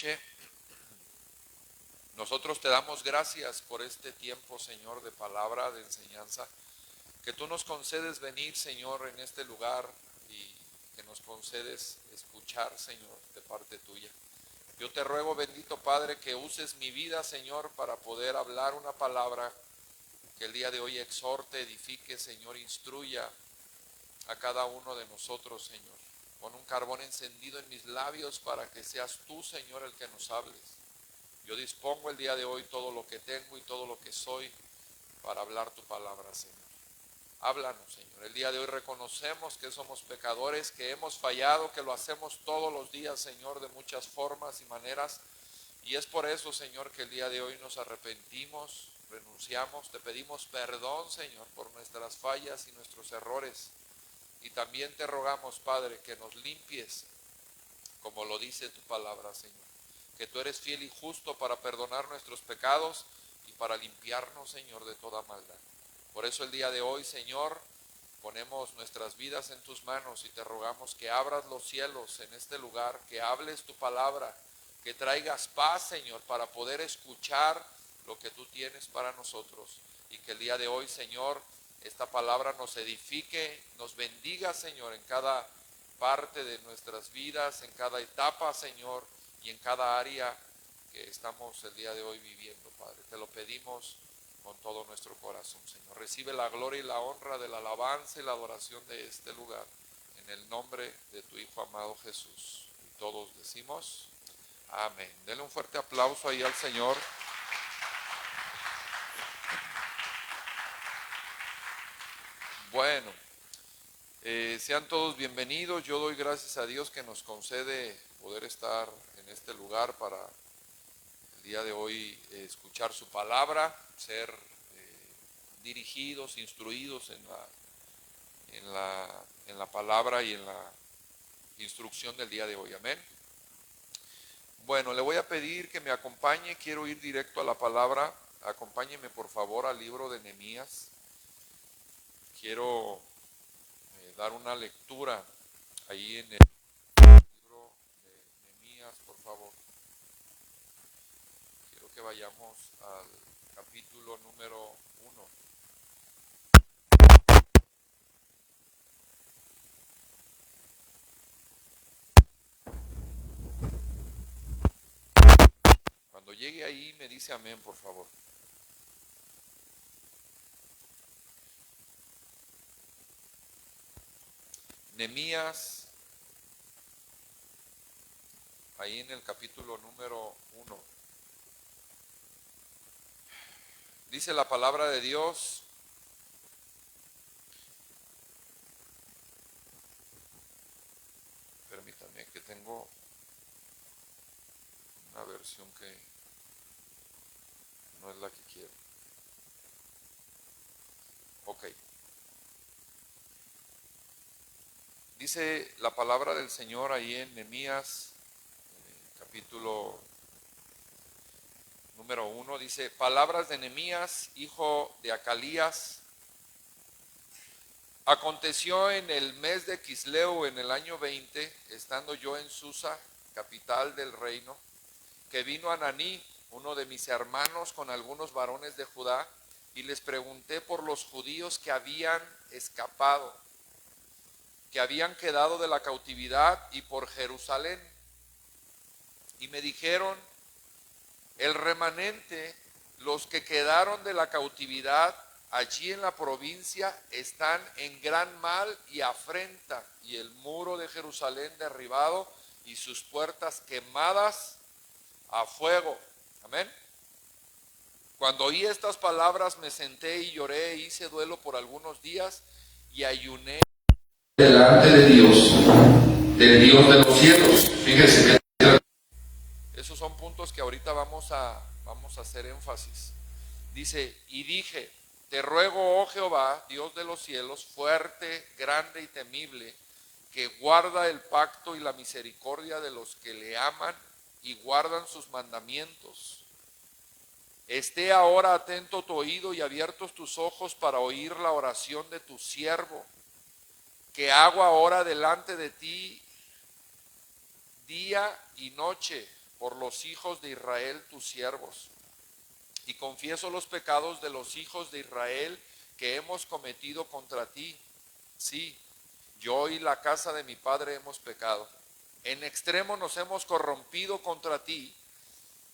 noche. Nosotros te damos gracias por este tiempo, Señor, de palabra, de enseñanza, que tú nos concedes venir, Señor, en este lugar y que nos concedes escuchar, Señor, de parte tuya. Yo te ruego, bendito Padre, que uses mi vida, Señor, para poder hablar una palabra que el día de hoy exhorte, edifique, Señor, instruya a cada uno de nosotros, Señor. Pon un carbón encendido en mis labios para que seas tú, Señor, el que nos hables. Yo dispongo el día de hoy todo lo que tengo y todo lo que soy para hablar tu palabra, Señor. Háblanos, Señor. El día de hoy reconocemos que somos pecadores, que hemos fallado, que lo hacemos todos los días, Señor, de muchas formas y maneras. Y es por eso, Señor, que el día de hoy nos arrepentimos, renunciamos, te pedimos perdón, Señor, por nuestras fallas y nuestros errores. Y también te rogamos, Padre, que nos limpies, como lo dice tu palabra, Señor. Que tú eres fiel y justo para perdonar nuestros pecados y para limpiarnos, Señor, de toda maldad. Por eso el día de hoy, Señor, ponemos nuestras vidas en tus manos y te rogamos que abras los cielos en este lugar, que hables tu palabra, que traigas paz, Señor, para poder escuchar lo que tú tienes para nosotros. Y que el día de hoy, Señor, esta palabra nos edifique, nos bendiga, Señor, en cada parte de nuestras vidas, en cada etapa, Señor, y en cada área que estamos el día de hoy viviendo, Padre. Te lo pedimos con todo nuestro corazón, Señor. Recibe la gloria y la honra de la alabanza y la adoración de este lugar, en el nombre de tu Hijo amado Jesús. Y todos decimos amén. Denle un fuerte aplauso ahí al Señor. Bueno, sean todos bienvenidos. Yo doy gracias a Dios que nos concede poder estar en este lugar para el día de hoy escuchar su palabra, ser dirigidos, instruidos en la palabra y en la instrucción del día de hoy. Amén. Bueno, le voy a pedir que me acompañe. Quiero ir directo a la palabra. Acompáñeme por favor al libro de Nehemías. Quiero dar una lectura ahí en el libro de Nehemías, por favor. Quiero que vayamos al capítulo número 1. Cuando llegue ahí me dice amén, por favor. Nehemías, ahí en el capítulo número 1. Dice la palabra de Dios: permítanme que tengo una versión que no es la que quiero. Ok. Dice la palabra del Señor ahí en Nehemías, capítulo número 1, dice: palabras de Nehemías, hijo de Acalías. Aconteció en el mes de Quisleu, en el año 20, estando yo en Susa, capital del reino, que vino Ananí, uno de mis hermanos, con algunos varones de Judá, y les pregunté por los judíos que habían escapado, que habían quedado de la cautividad, y por Jerusalén. Y me dijeron: el remanente, los que quedaron de la cautividad allí en la provincia, están en gran mal y afrenta, y el muro de Jerusalén derribado y sus puertas quemadas a fuego. Amén. Cuando oí estas palabras me senté y lloré e hice duelo por algunos días y ayuné delante de Dios, del Dios de los cielos. Fíjese que esos son puntos que ahorita vamos a hacer énfasis. Dice: y dije, te ruego, oh Jehová, Dios de los cielos, fuerte, grande y temible, que guarda el pacto y la misericordia de los que le aman y guardan sus mandamientos. Esté ahora atento tu oído y abiertos tus ojos para oír la oración de tu siervo, que hago ahora delante de ti día y noche, por los hijos de Israel tus siervos, y confieso los pecados de los hijos de Israel que hemos cometido contra ti. Sí, yo y la casa de mi padre hemos pecado. En extremo nos hemos corrompido contra ti,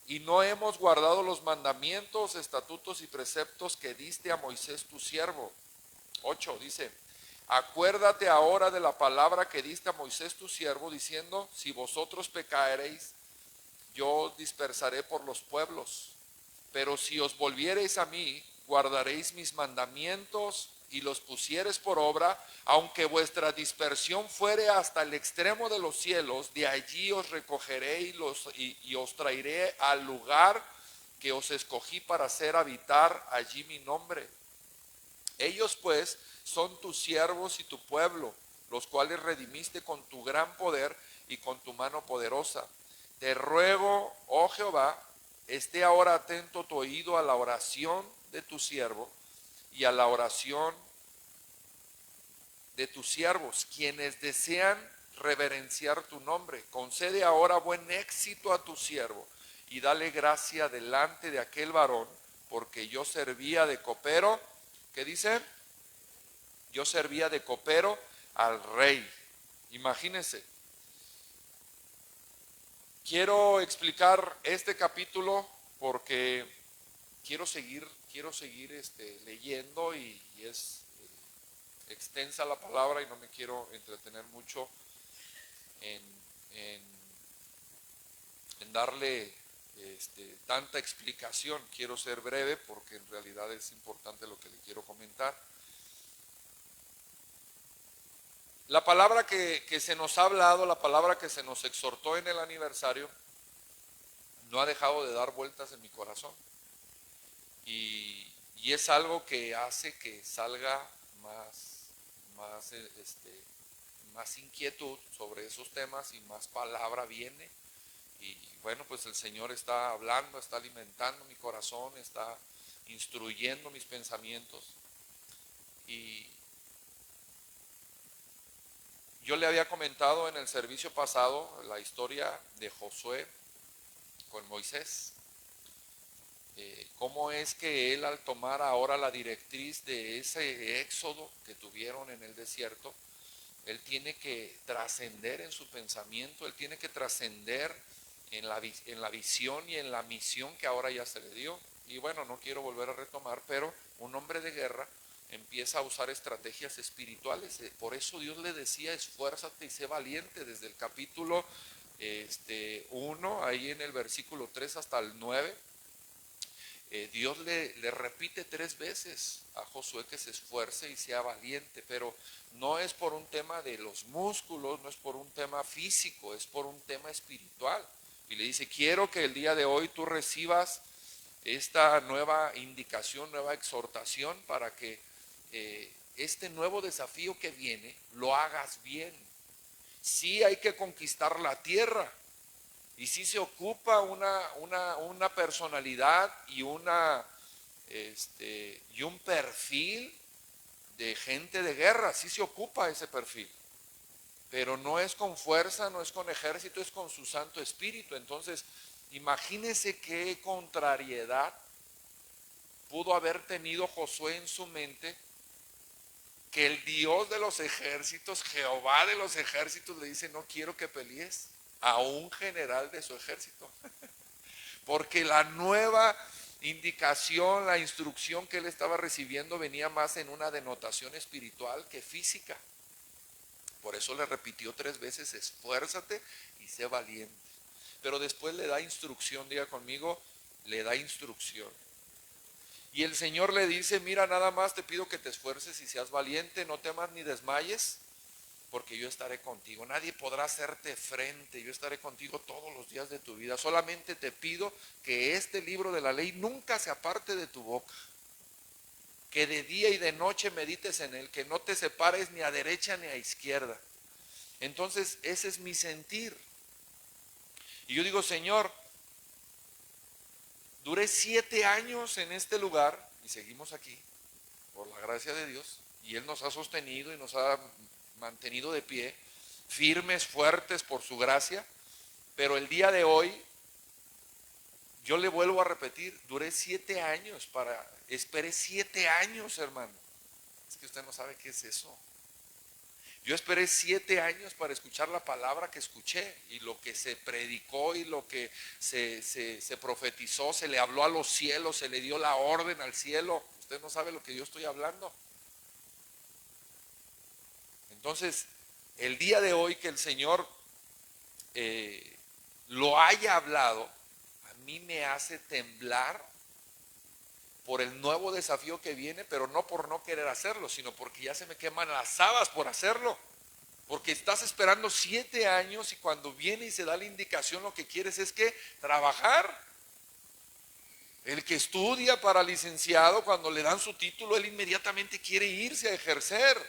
y no hemos guardado los mandamientos, estatutos y preceptos que diste a Moisés tu siervo. 8 dice: acuérdate ahora de la palabra que diste a Moisés tu siervo, diciendo: si vosotros pecareis, yo os dispersaré por los pueblos. Pero si os volviereis a mí, guardaréis mis mandamientos y los pusiereis por obra, aunque vuestra dispersión fuere hasta el extremo de los cielos, de allí os recogeré y os traeré al lugar que os escogí para hacer habitar allí mi nombre. Ellos pues son tus siervos y tu pueblo, los cuales redimiste con tu gran poder y con tu mano poderosa. Te ruego, oh Jehová, esté ahora atento tu oído a la oración de tu siervo y a la oración de tus siervos, quienes desean reverenciar tu nombre. Concede ahora buen éxito a tu siervo y dale gracia delante de aquel varón, porque yo servía de copero. ¿Qué dice? Yo servía de copero al rey. Imagínense. Quiero explicar este capítulo porque quiero seguir leyendo y es extensa la palabra y no me quiero entretener mucho en darle tanta explicación. Quiero ser breve porque en realidad es importante lo que le quiero comentar. La palabra que se nos ha hablado, la palabra que se nos exhortó en el aniversario, no ha dejado de dar vueltas en mi corazón. Y es algo que hace que salga más inquietud sobre esos temas y más palabra viene. Y bueno, pues el Señor está hablando, está alimentando mi corazón, está instruyendo mis pensamientos. Y yo le había comentado en el servicio pasado la historia de Josué con Moisés. Cómo es que él, al tomar ahora la directriz de ese éxodo que tuvieron en el desierto, él tiene que trascender en su pensamiento, él tiene que trascender en la visión y en la misión que ahora ya se le dio. Y bueno, no quiero volver a retomar, pero un hombre de guerra empieza a usar estrategias espirituales. Por eso Dios le decía: esfuérzate y sé valiente, desde el capítulo 1, ahí en el versículo 3 hasta el 9. Dios le repite 3 veces a Josué que se esfuerce y sea valiente, pero no es por un tema de los músculos, no es por un tema físico, es por un tema espiritual. Y le dice: quiero que el día de hoy tú recibas esta nueva indicación, nueva exhortación, para que este nuevo desafío que viene lo hagas bien. Sí hay que conquistar la tierra, y sí se ocupa una personalidad y un perfil de gente de guerra, sí se ocupa ese perfil, pero no es con fuerza, no es con ejército, es con su Santo Espíritu. Entonces, imagínense qué contrariedad pudo haber tenido Josué en su mente, que el Dios de los ejércitos, Jehová de los ejércitos, le dice: no quiero que pelees a un general de su ejército. Porque la nueva indicación, la instrucción que él estaba recibiendo venía más en una denotación espiritual que física. Por eso le repitió 3 veces: esfuérzate y sé valiente. Pero después le da instrucción, diga conmigo, le da instrucción. Y el Señor le dice: mira, nada más te pido que te esfuerces y seas valiente, no temas ni desmayes, porque yo estaré contigo. Nadie podrá hacerte frente, yo estaré contigo todos los días de tu vida. Solamente te pido que este libro de la ley nunca se aparte de tu boca, que de día y de noche medites en él, que no te separes ni a derecha ni a izquierda. Entonces ese es mi sentir. Y yo digo: Señor, duré 7 años en este lugar y seguimos aquí, por la gracia de Dios, y Él nos ha sostenido y nos ha mantenido de pie, firmes, fuertes por su gracia. Pero el día de hoy Yo le vuelvo a repetir, esperé 7 años, hermano. Es que usted no sabe qué es eso. Yo esperé 7 años para escuchar la palabra que escuché, y lo que se predicó y lo que se profetizó, se le habló a los cielos, se le dio la orden al cielo. Usted no sabe lo que yo estoy hablando. Entonces, el día de hoy que el Señor lo haya hablado, a mí me hace temblar por el nuevo desafío que viene, pero no por no querer hacerlo, sino porque ya se me queman las habas por hacerlo. Porque estás esperando 7 años y cuando viene y se da la indicación, lo que quieres es que trabajar. El que estudia para licenciado, cuando le dan su título, él inmediatamente quiere irse a ejercer,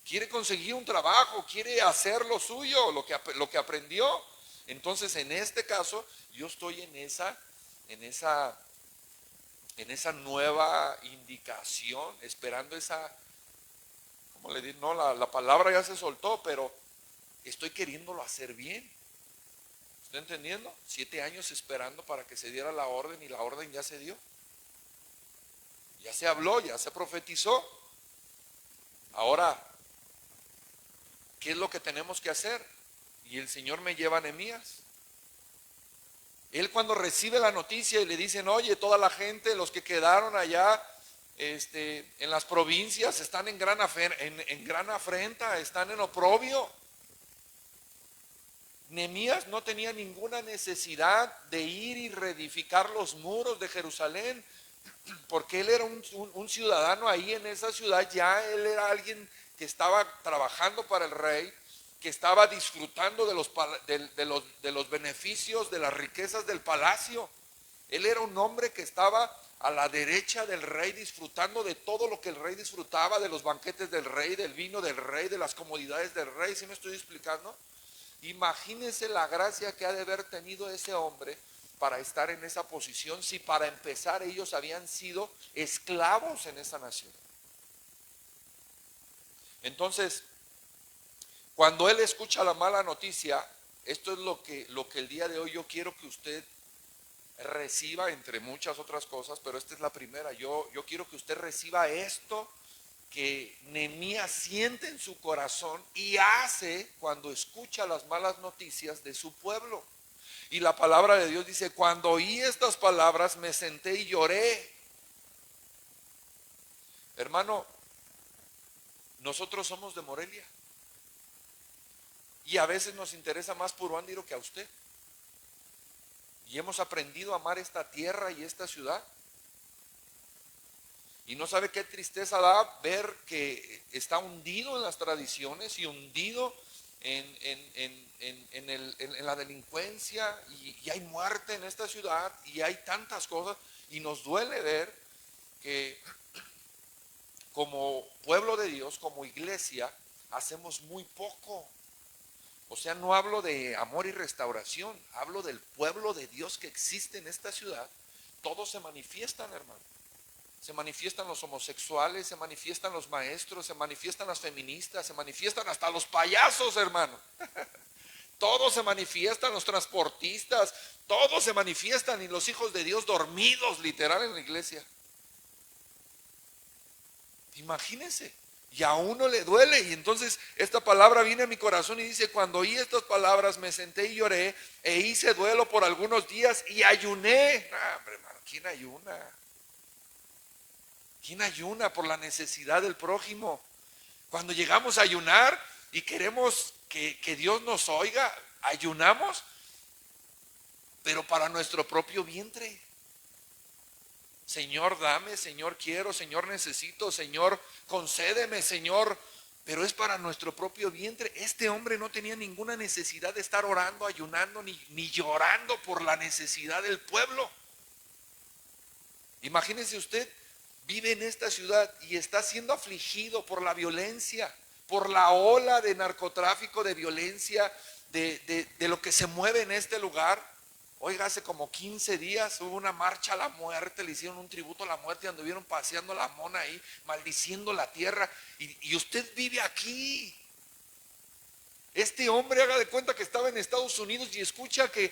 quiere conseguir un trabajo, quiere hacer lo suyo, lo que aprendió. Entonces, en este caso, yo estoy en esa nueva indicación, esperando como le digo, no, la palabra ya se soltó, pero estoy queriéndolo hacer bien. ¿Está entendiendo? 7 años esperando para que se diera la orden, y la orden ya se dio. Ya se habló, ya se profetizó. Ahora, ¿qué es lo que tenemos que hacer? Y el Señor me lleva a Nehemías. Él, cuando recibe la noticia y le dicen, oye, toda la gente, los que quedaron allá en las provincias, están en gran afrenta, están en oprobio. Nehemías no tenía ninguna necesidad de ir y reedificar los muros de Jerusalén, porque él era un ciudadano ahí en esa ciudad. Ya él era alguien que estaba trabajando para el rey, que estaba disfrutando de los beneficios, de las riquezas del palacio. Él era un hombre que estaba a la derecha del rey, disfrutando de todo lo que el rey disfrutaba, de los banquetes del rey, del vino del rey, de las comodidades del rey. ¿Sí me estoy explicando? Imagínense la gracia que ha de haber tenido ese hombre para estar en esa posición, si para empezar ellos habían sido esclavos en esa nación. Entonces, cuando él escucha la mala noticia, esto es lo que el día de hoy yo quiero que usted reciba, entre muchas otras cosas, pero esta es la primera. Yo quiero que usted reciba esto que Nehemías siente en su corazón y hace cuando escucha las malas noticias de su pueblo. Y la palabra de Dios dice, cuando oí estas palabras me senté y lloré. Hermano, nosotros somos de Morelia, y a veces nos interesa más Puruándiro que a usted, y hemos aprendido a amar esta tierra y esta ciudad. Y no sabe qué tristeza da ver que está hundido en las tradiciones y hundido en la delincuencia, y hay muerte en esta ciudad y hay tantas cosas, y nos duele ver que como pueblo de Dios, como iglesia, hacemos muy poco. O sea, no hablo de amor y restauración, hablo del pueblo de Dios que existe en esta ciudad. Todos se manifiestan, hermano. Se manifiestan los homosexuales, se manifiestan los maestros, se manifiestan las feministas, se manifiestan hasta los payasos, hermano. Todos se manifiestan, los transportistas, todos se manifiestan, y los hijos de Dios dormidos literal en la iglesia. Imagínense, y a uno le duele. Y entonces esta palabra viene a mi corazón y dice, cuando oí estas palabras me senté y lloré, e hice duelo por algunos días y ayuné. Hombre, hermano, ¿quién ayuna? ¿Quién ayuna por la necesidad del prójimo? Cuando llegamos a ayunar y queremos que Dios nos oiga, ayunamos, pero para nuestro propio vientre. Señor, dame, Señor, quiero, Señor, necesito, Señor, concédeme, Señor, pero es para nuestro propio vientre. Este hombre no tenía ninguna necesidad de estar orando, ayunando, ni llorando por la necesidad del pueblo. Imagínese usted, vive en esta ciudad y está siendo afligido por la violencia, por la ola de narcotráfico, de violencia, de lo que se mueve en este lugar. Oiga, hace como 15 días hubo una marcha a la muerte, le hicieron un tributo a la muerte y anduvieron paseando la mona ahí, maldiciendo la tierra. Y usted vive aquí. Este hombre, haga de cuenta que estaba en Estados Unidos y escucha que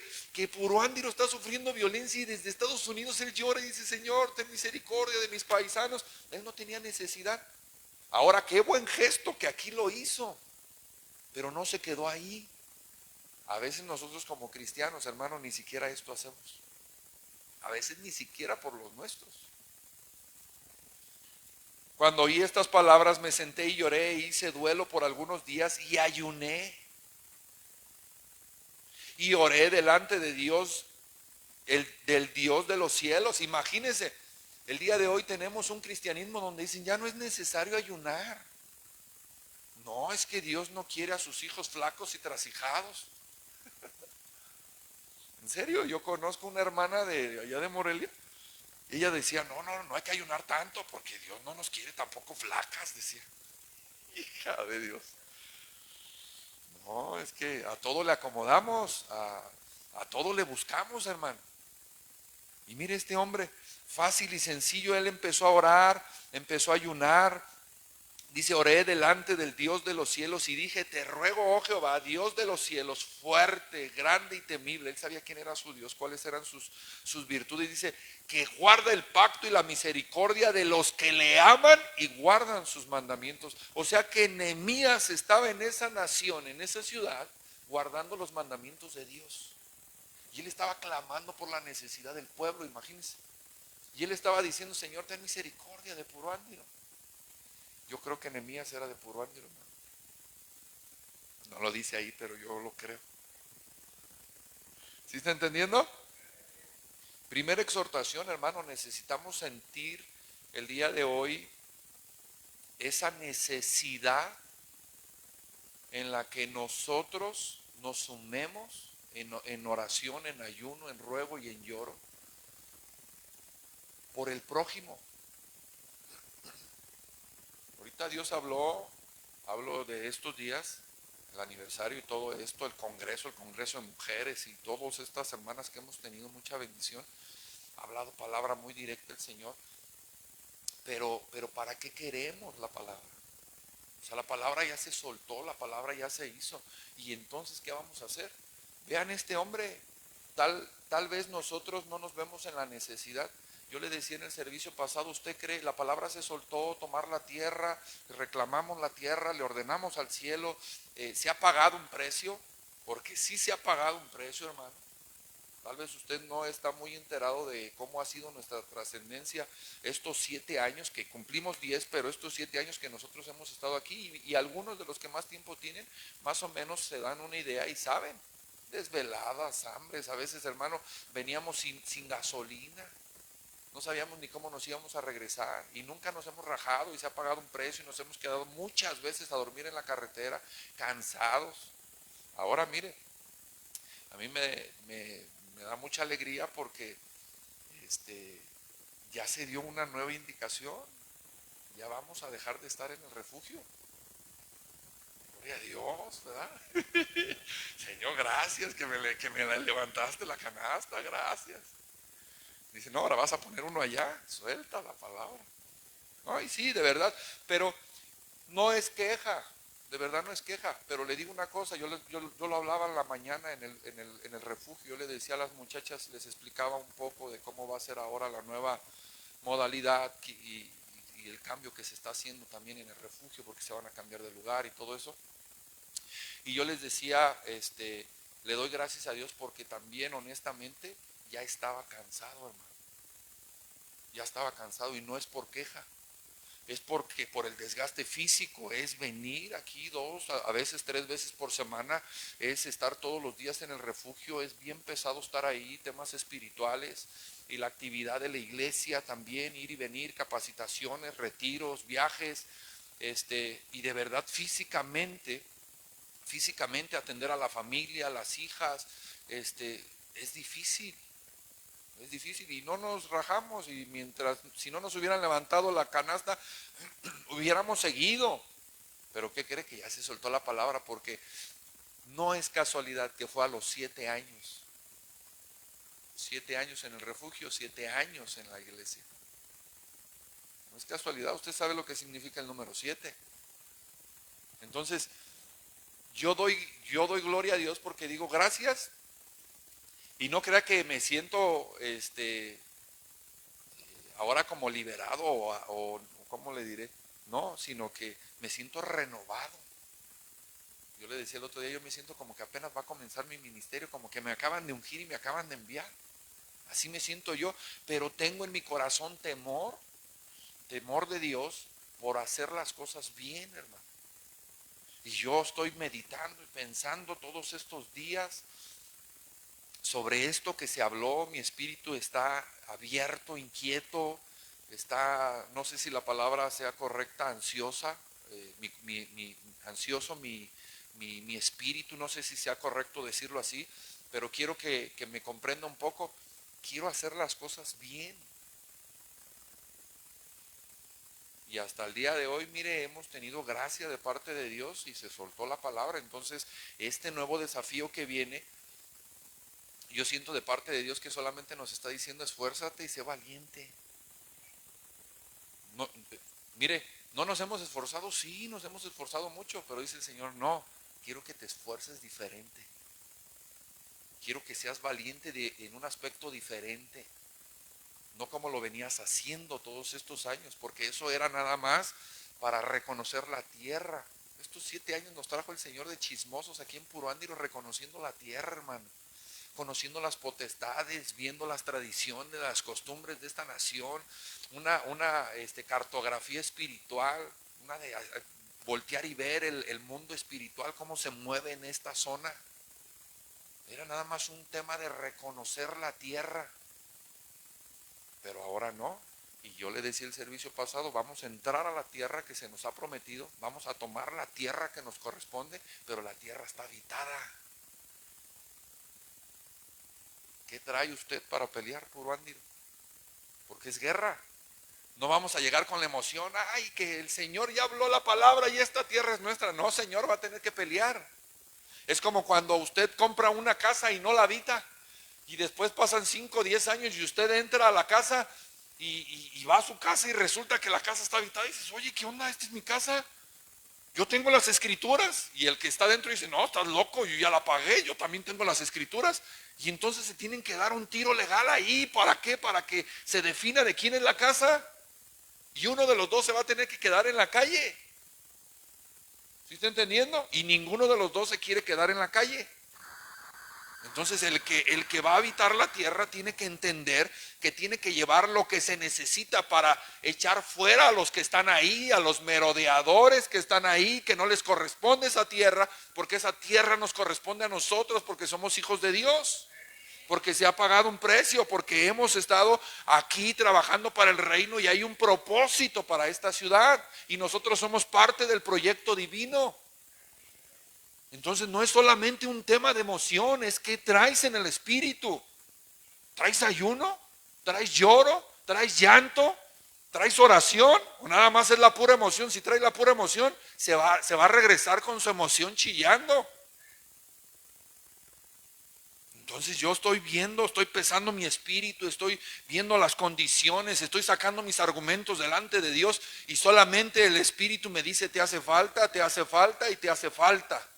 Puruándiro está sufriendo violencia, y desde Estados Unidos él llora y dice: Señor, ten misericordia de mis paisanos. Él no tenía necesidad. Ahora, qué buen gesto que aquí lo hizo, pero no se quedó ahí. A veces nosotros como cristianos, hermano, ni siquiera esto hacemos. A veces ni siquiera por los nuestros. Cuando oí estas palabras me senté y lloré, hice duelo por algunos días y ayuné. Y oré delante de Dios, del Dios de los cielos. Imagínense, el día de hoy tenemos un cristianismo donde dicen: ya no es necesario ayunar. No, es que Dios no quiere a sus hijos flacos y trasijados. En serio, yo conozco una hermana de allá de Morelia. Ella decía: no hay que ayunar tanto porque Dios no nos quiere tampoco flacas, decía. Hija de Dios. No, es que a todo le acomodamos, a todo le buscamos, hermano. Y mire este hombre, fácil y sencillo, él empezó a orar, empezó a ayunar. Dice: oré delante del Dios de los cielos y dije: te ruego, oh Jehová, Dios de los cielos, fuerte, grande y temible. Él sabía quién era su Dios, cuáles eran sus virtudes. Dice: que guarda el pacto y la misericordia de los que le aman y guardan sus mandamientos. O sea que Nehemías estaba en esa nación, en esa ciudad, guardando los mandamientos de Dios. Y él estaba clamando por la necesidad del pueblo, imagínense. Y él estaba diciendo: Señor, ten misericordia de Puruándiro. Yo creo que Nehemías era de Puruándiro, hermano. No lo dice ahí, pero yo lo creo. ¿Sí está entendiendo? Primera exhortación, hermano, necesitamos sentir el día de hoy esa necesidad en la que nosotros nos sumemos en oración, en ayuno, en ruego y en lloro por el prójimo. Ahorita Dios habló de estos días, el aniversario y todo esto, el congreso de mujeres y todas estas hermanas que hemos tenido mucha bendición. Ha hablado palabra muy directa el Señor, pero ¿para qué queremos la palabra? O sea, la palabra ya se soltó, la palabra ya se hizo, y entonces ¿qué vamos a hacer? Vean este hombre, tal vez nosotros no nos vemos en la necesidad. Yo le decía en el servicio pasado: ¿usted cree? La palabra se soltó, tomar la tierra, reclamamos la tierra, le ordenamos al cielo, se ha pagado un precio, porque sí se ha pagado un precio, hermano. Tal vez usted no está muy enterado de cómo ha sido nuestra trascendencia estos 7 años, que cumplimos 10, pero estos 7 años que nosotros hemos estado aquí, y algunos de los que más tiempo tienen, más o menos se dan una idea y saben. Desveladas, hambres, a veces, hermano, veníamos sin gasolina. No sabíamos ni cómo nos íbamos a regresar, y nunca nos hemos rajado, y se ha pagado un precio, y nos hemos quedado muchas veces a dormir en la carretera, cansados. Ahora mire, a mí me da mucha alegría porque ya se dio una nueva indicación. Ya vamos a dejar de estar en el refugio. Gloria a Dios, ¿verdad? Señor, gracias que me levantaste la canasta, gracias. Dice: no, ahora vas a poner uno allá. Suelta la palabra. Ay, sí, de verdad, pero no es queja, de verdad no es queja. Pero le digo una cosa, yo lo hablaba en la mañana en el refugio. Yo le decía a las muchachas, les explicaba un poco de cómo va a ser ahora la nueva modalidad y el cambio que se está haciendo también en el refugio, porque se van a cambiar de lugar y todo eso. Y yo les decía, le doy gracias a Dios porque también honestamente ya estaba cansado, hermano. Ya estaba cansado, y no es por queja. Es porque por el desgaste físico, es venir aquí 2, a veces 3 veces por semana, es estar todos los días en el refugio, es bien pesado estar ahí, temas espirituales y la actividad de la iglesia también, ir y venir, capacitaciones, retiros, viajes, y de verdad físicamente atender a la familia, a las hijas, es difícil. Es difícil, y no nos rajamos, y si no nos hubieran levantado la canasta, hubiéramos seguido. Pero ¿qué cree? Que ya se soltó la palabra, porque no es casualidad que fue a los 7 años. 7 años en el refugio, 7 años en la iglesia. No es casualidad, usted sabe lo que significa el número 7. Entonces, yo doy gloria a Dios porque digo gracias, y no crea que me siento ahora como liberado o ¿cómo le diré? No, sino que me siento renovado. Yo le decía el otro día, yo me siento como que apenas va a comenzar mi ministerio, como que me acaban de ungir y me acaban de enviar. Así me siento yo, pero tengo en mi corazón temor de Dios por hacer las cosas bien, hermano. Y yo estoy meditando y pensando todos estos días sobre esto que se habló. Mi espíritu está abierto, inquieto, está, no sé si la palabra sea correcta, ansiosa, ansioso mi espíritu, no sé si sea correcto decirlo así, pero quiero que me comprenda un poco. Quiero hacer las cosas bien. Y hasta el día de hoy, mire, hemos tenido gracia de parte de Dios y se soltó la palabra. Entonces, este nuevo desafío que viene, yo siento de parte de Dios que solamente nos está diciendo: esfuérzate y sé valiente. No, mire, ¿no nos hemos esforzado? Sí, nos hemos esforzado mucho, pero dice el Señor: no, quiero que te esfuerces diferente. Quiero que seas valiente en un aspecto diferente. No como lo venías haciendo todos estos años, porque eso era nada más para reconocer la tierra. Estos 7 años nos trajo el Señor de chismosos aquí en Puruándiro, reconociendo la tierra, hermano, conociendo las potestades, viendo las tradiciones, las costumbres de esta nación, una cartografía espiritual, una de voltear y ver el mundo espiritual, cómo se mueve en esta zona. Era nada más un tema de reconocer la tierra. Pero ahora no. Y yo le decía el servicio pasado: vamos a entrar a la tierra que se nos ha prometido, vamos a tomar la tierra que nos corresponde, pero la tierra está habitada. ¿Qué trae usted para pelear, Puruándiro? Porque es guerra. No vamos a llegar con la emoción: ay, que el Señor ya habló la palabra y esta tierra es nuestra. No, Señor, va a tener que pelear. Es como cuando usted compra una casa y no la habita, y después pasan 5 o 10 años y usted entra a la casa y va a su casa y resulta que la casa está habitada y dices: oye, ¿qué onda? Esta es mi casa, yo tengo las escrituras. Y el que está dentro dice: no, estás loco, yo ya la pagué, yo también tengo las escrituras. Y entonces se tienen que dar un tiro legal ahí. ¿Para qué? Para que se defina de quién es la casa, y uno de los dos se va a tener que quedar en la calle. ¿Sí está entendiendo? Y ninguno de los dos se quiere quedar en la calle. Entonces el que va a habitar la tierra tiene que entender que tiene que llevar lo que se necesita para echar fuera a los que están ahí, a los merodeadores que están ahí, que no les corresponde esa tierra, porque esa tierra nos corresponde a nosotros, porque somos hijos de Dios, porque se ha pagado un precio, porque hemos estado aquí trabajando para el reino y hay un propósito para esta ciudad y nosotros somos parte del proyecto divino. Entonces no es solamente un tema de emoción, es que traes en el espíritu. ¿Traes ayuno? ¿Traes lloro? ¿Traes llanto? ¿Traes oración? ¿O nada más es la pura emoción? Si traes la pura emoción, se va a regresar con su emoción chillando. Entonces yo estoy viendo, estoy pesando mi espíritu, estoy viendo las condiciones, estoy sacando mis argumentos delante de Dios, y solamente el espíritu me dice: te hace falta y te hace falta.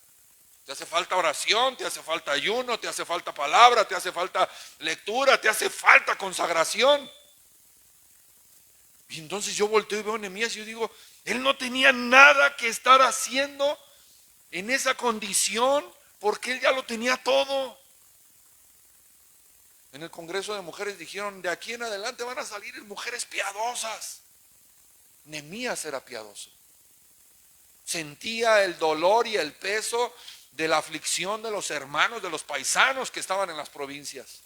Te hace falta oración, te hace falta ayuno, te hace falta palabra, te hace falta lectura, te hace falta consagración. Y entonces yo volteo y veo a Nehemías y yo digo: él no tenía nada que estar haciendo en esa condición, porque él ya lo tenía todo. En el Congreso de Mujeres dijeron: de aquí en adelante van a salir mujeres piadosas. Nehemías era piadoso. Sentía el dolor y el peso de la aflicción de los hermanos, de los paisanos que estaban en las provincias.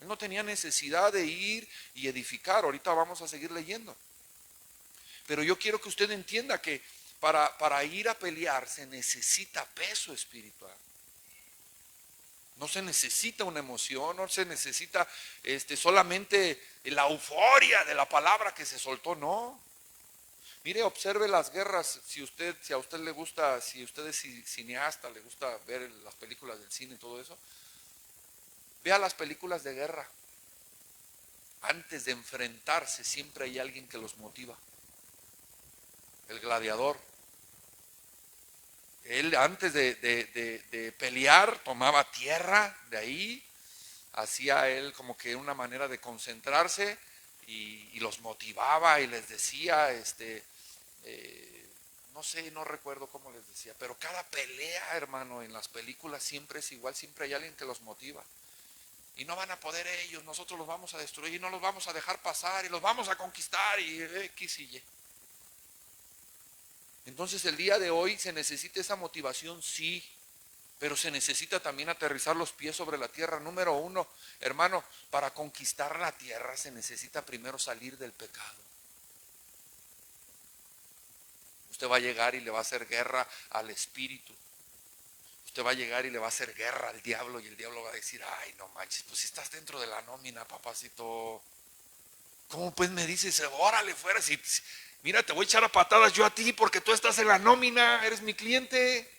Él no tenía necesidad de ir y edificar. Ahorita vamos a seguir leyendo. Pero yo quiero que usted entienda que para ir a pelear se necesita peso espiritual. No se necesita una emoción, no se necesita solamente la euforia de la palabra que se soltó, no. Mire, observe las guerras. Si a usted le gusta, si usted es cineasta, le gusta ver las películas del cine y todo eso, vea las películas de guerra. Antes de enfrentarse siempre hay alguien que los motiva. El gladiador. Él antes de pelear tomaba tierra de ahí, hacía él como que una manera de concentrarse y los motivaba y les decía, no sé, no recuerdo cómo les decía, pero cada pelea, hermano, en las películas siempre es igual, siempre hay alguien que los motiva. Y no van a poder ellos, nosotros los vamos a destruir y no los vamos a dejar pasar y los vamos a conquistar y X y Y. Entonces el día de hoy se necesita esa motivación, sí, pero se necesita también aterrizar los pies sobre la tierra. Número uno, hermano, para conquistar la tierra se necesita primero salir del pecado. Usted va a llegar y le va a hacer guerra al espíritu. Usted va a llegar y le va a hacer guerra al diablo y el diablo va a decir, ay, no manches, pues si estás dentro de la nómina, papacito. ¿Cómo pues me dices, órale fuera? Si, mira, te voy a echar a patadas yo a ti porque tú estás en la nómina, eres mi cliente.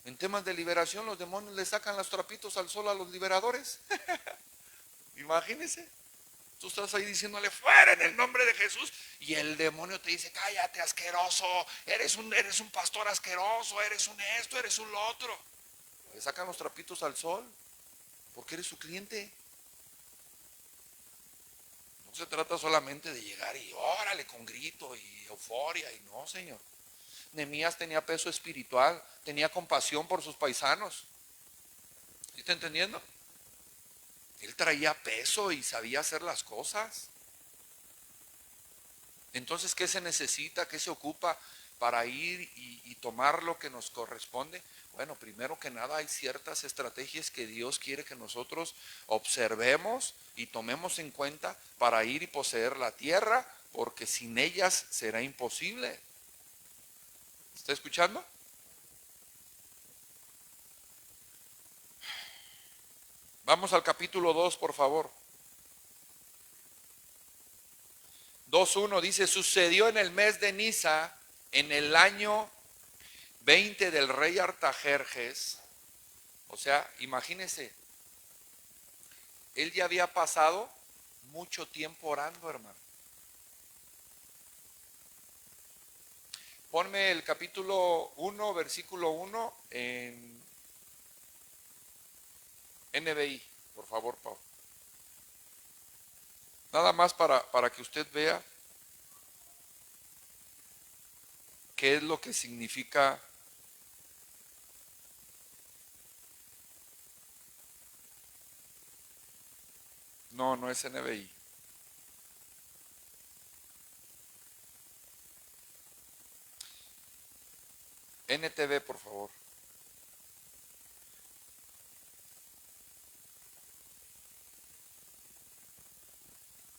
En temas de liberación, los demonios le sacan los trapitos al sol a los liberadores. Imagínense. Tú estás ahí diciéndole fuera en el nombre de Jesús y el demonio te dice, cállate asqueroso, eres un pastor asqueroso, eres un esto, eres un lo otro. Le sacan los trapitos al sol porque eres su cliente. No se trata solamente de llegar y órale con grito y euforia y no, Señor. Nehemías tenía peso espiritual, tenía compasión por sus paisanos. ¿Sí está entendiendo? Él traía peso y sabía hacer las cosas. Entonces, ¿qué se necesita? ¿Qué se ocupa para ir y tomar lo que nos corresponde? Bueno, primero que nada hay ciertas estrategias que Dios quiere que nosotros observemos y tomemos en cuenta para ir y poseer la tierra, porque sin ellas será imposible. ¿Está escuchando? Vamos al capítulo 2, por favor. 2:1 dice, sucedió en el mes de Nisa, en el año 20 del rey Artajerjes. O sea, imagínense, él ya había pasado mucho tiempo orando, hermano. Ponme el capítulo 1, versículo 1 en NBI, por favor, Pau. Nada más para que usted vea qué es lo que significa no es NBI. NTV, por favor.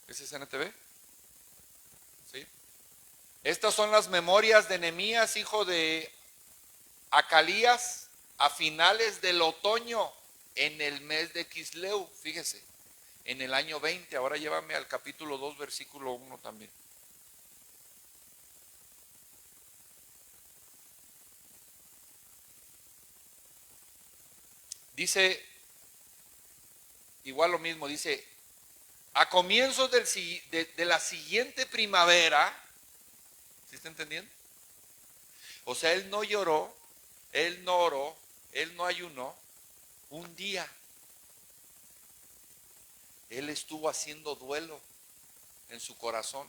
¿Ese es NTV? ¿Sí? Estas son las memorias de Nehemías, hijo de Acalías, a finales del otoño, en el mes de Quisleu, fíjese, en el año 20. Ahora llévame al capítulo 2, versículo 1 también. Dice, igual lo mismo, dice, a comienzos de la siguiente primavera, ¿sí está entendiendo? O sea, él no lloró, él no oró, él no ayunó un día. Él estuvo haciendo duelo en su corazón,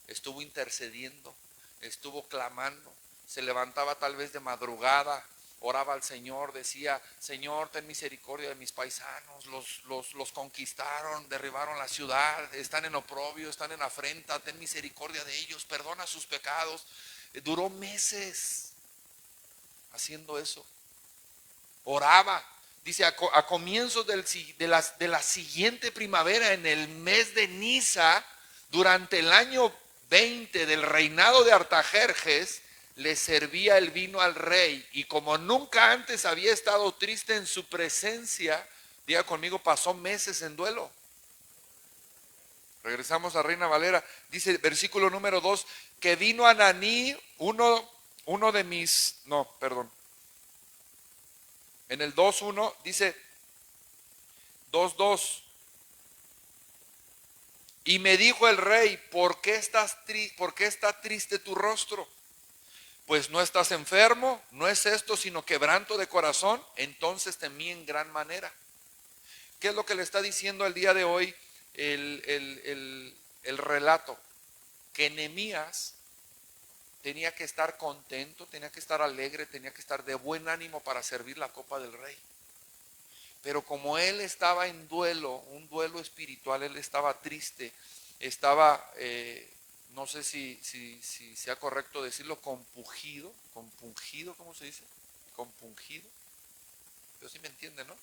estuvo intercediendo, estuvo clamando, se levantaba tal vez de madrugada, oraba al Señor, decía, Señor, ten misericordia de mis paisanos, los conquistaron, derribaron la ciudad, están en oprobio, están en afrenta, ten misericordia de ellos, perdona sus pecados. Duró meses haciendo eso. Oraba, dice, a comienzos de la siguiente primavera, en el mes de Nisa, durante el año 20 del reinado de Artajerjes, le servía el vino al rey, y como nunca antes había estado triste en su presencia, diga conmigo, pasó meses en duelo. Regresamos a Reina Valera, dice versículo número 2, que vino Ananí, uno de mis, no, perdón, en el 2:1 dice 2:2, Y me dijo el rey, ¿por qué está triste tu rostro? Pues no estás enfermo, no es esto sino quebranto de corazón. Entonces temí en gran manera. ¿Qué es lo que le está diciendo el día de hoy el relato? Que Nehemías tenía que estar contento, tenía que estar alegre, tenía que estar de buen ánimo para servir la copa del rey. Pero como él estaba en duelo, un duelo espiritual, él estaba triste, estaba, no sé si sea correcto decirlo, compungido, ¿cómo se dice? Compungido. Pero sí me entiende, ¿no?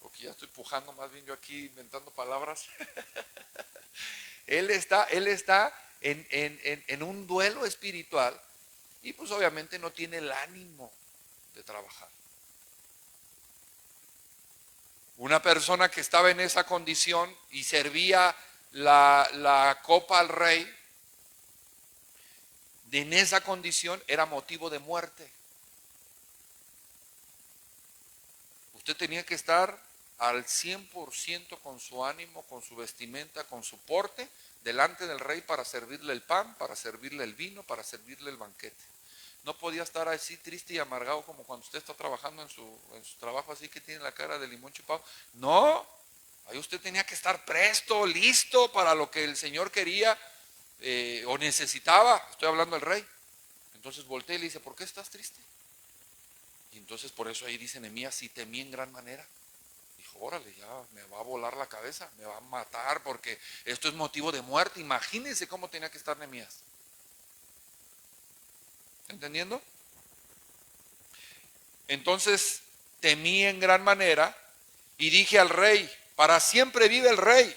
Porque ya estoy pujando más bien yo aquí inventando palabras. Él está en un duelo espiritual y pues obviamente no tiene el ánimo de trabajar. Una persona que estaba en esa condición y servía la copa al rey, en esa condición era motivo de muerte. Usted tenía que estar al 100% con su ánimo, con su vestimenta, con su porte, delante del rey para servirle el pan, para servirle el vino, para servirle el banquete. No podía estar así triste y amargado como cuando usted está trabajando en su trabajo así que tiene la cara de limón chupado. No, ahí usted tenía que estar presto, listo para lo que el Señor quería o necesitaba. Estoy hablando del rey. Entonces voltea y le dice, ¿por qué estás triste? Y entonces por eso ahí dice Nehemías, sí temí en gran manera. Dijo, órale, ya me va a volar la cabeza, me va a matar porque esto es motivo de muerte. Imagínense cómo tenía que estar Nehemías. ¿Entendiendo? Entonces temí en gran manera y dije al rey, para siempre vive el rey.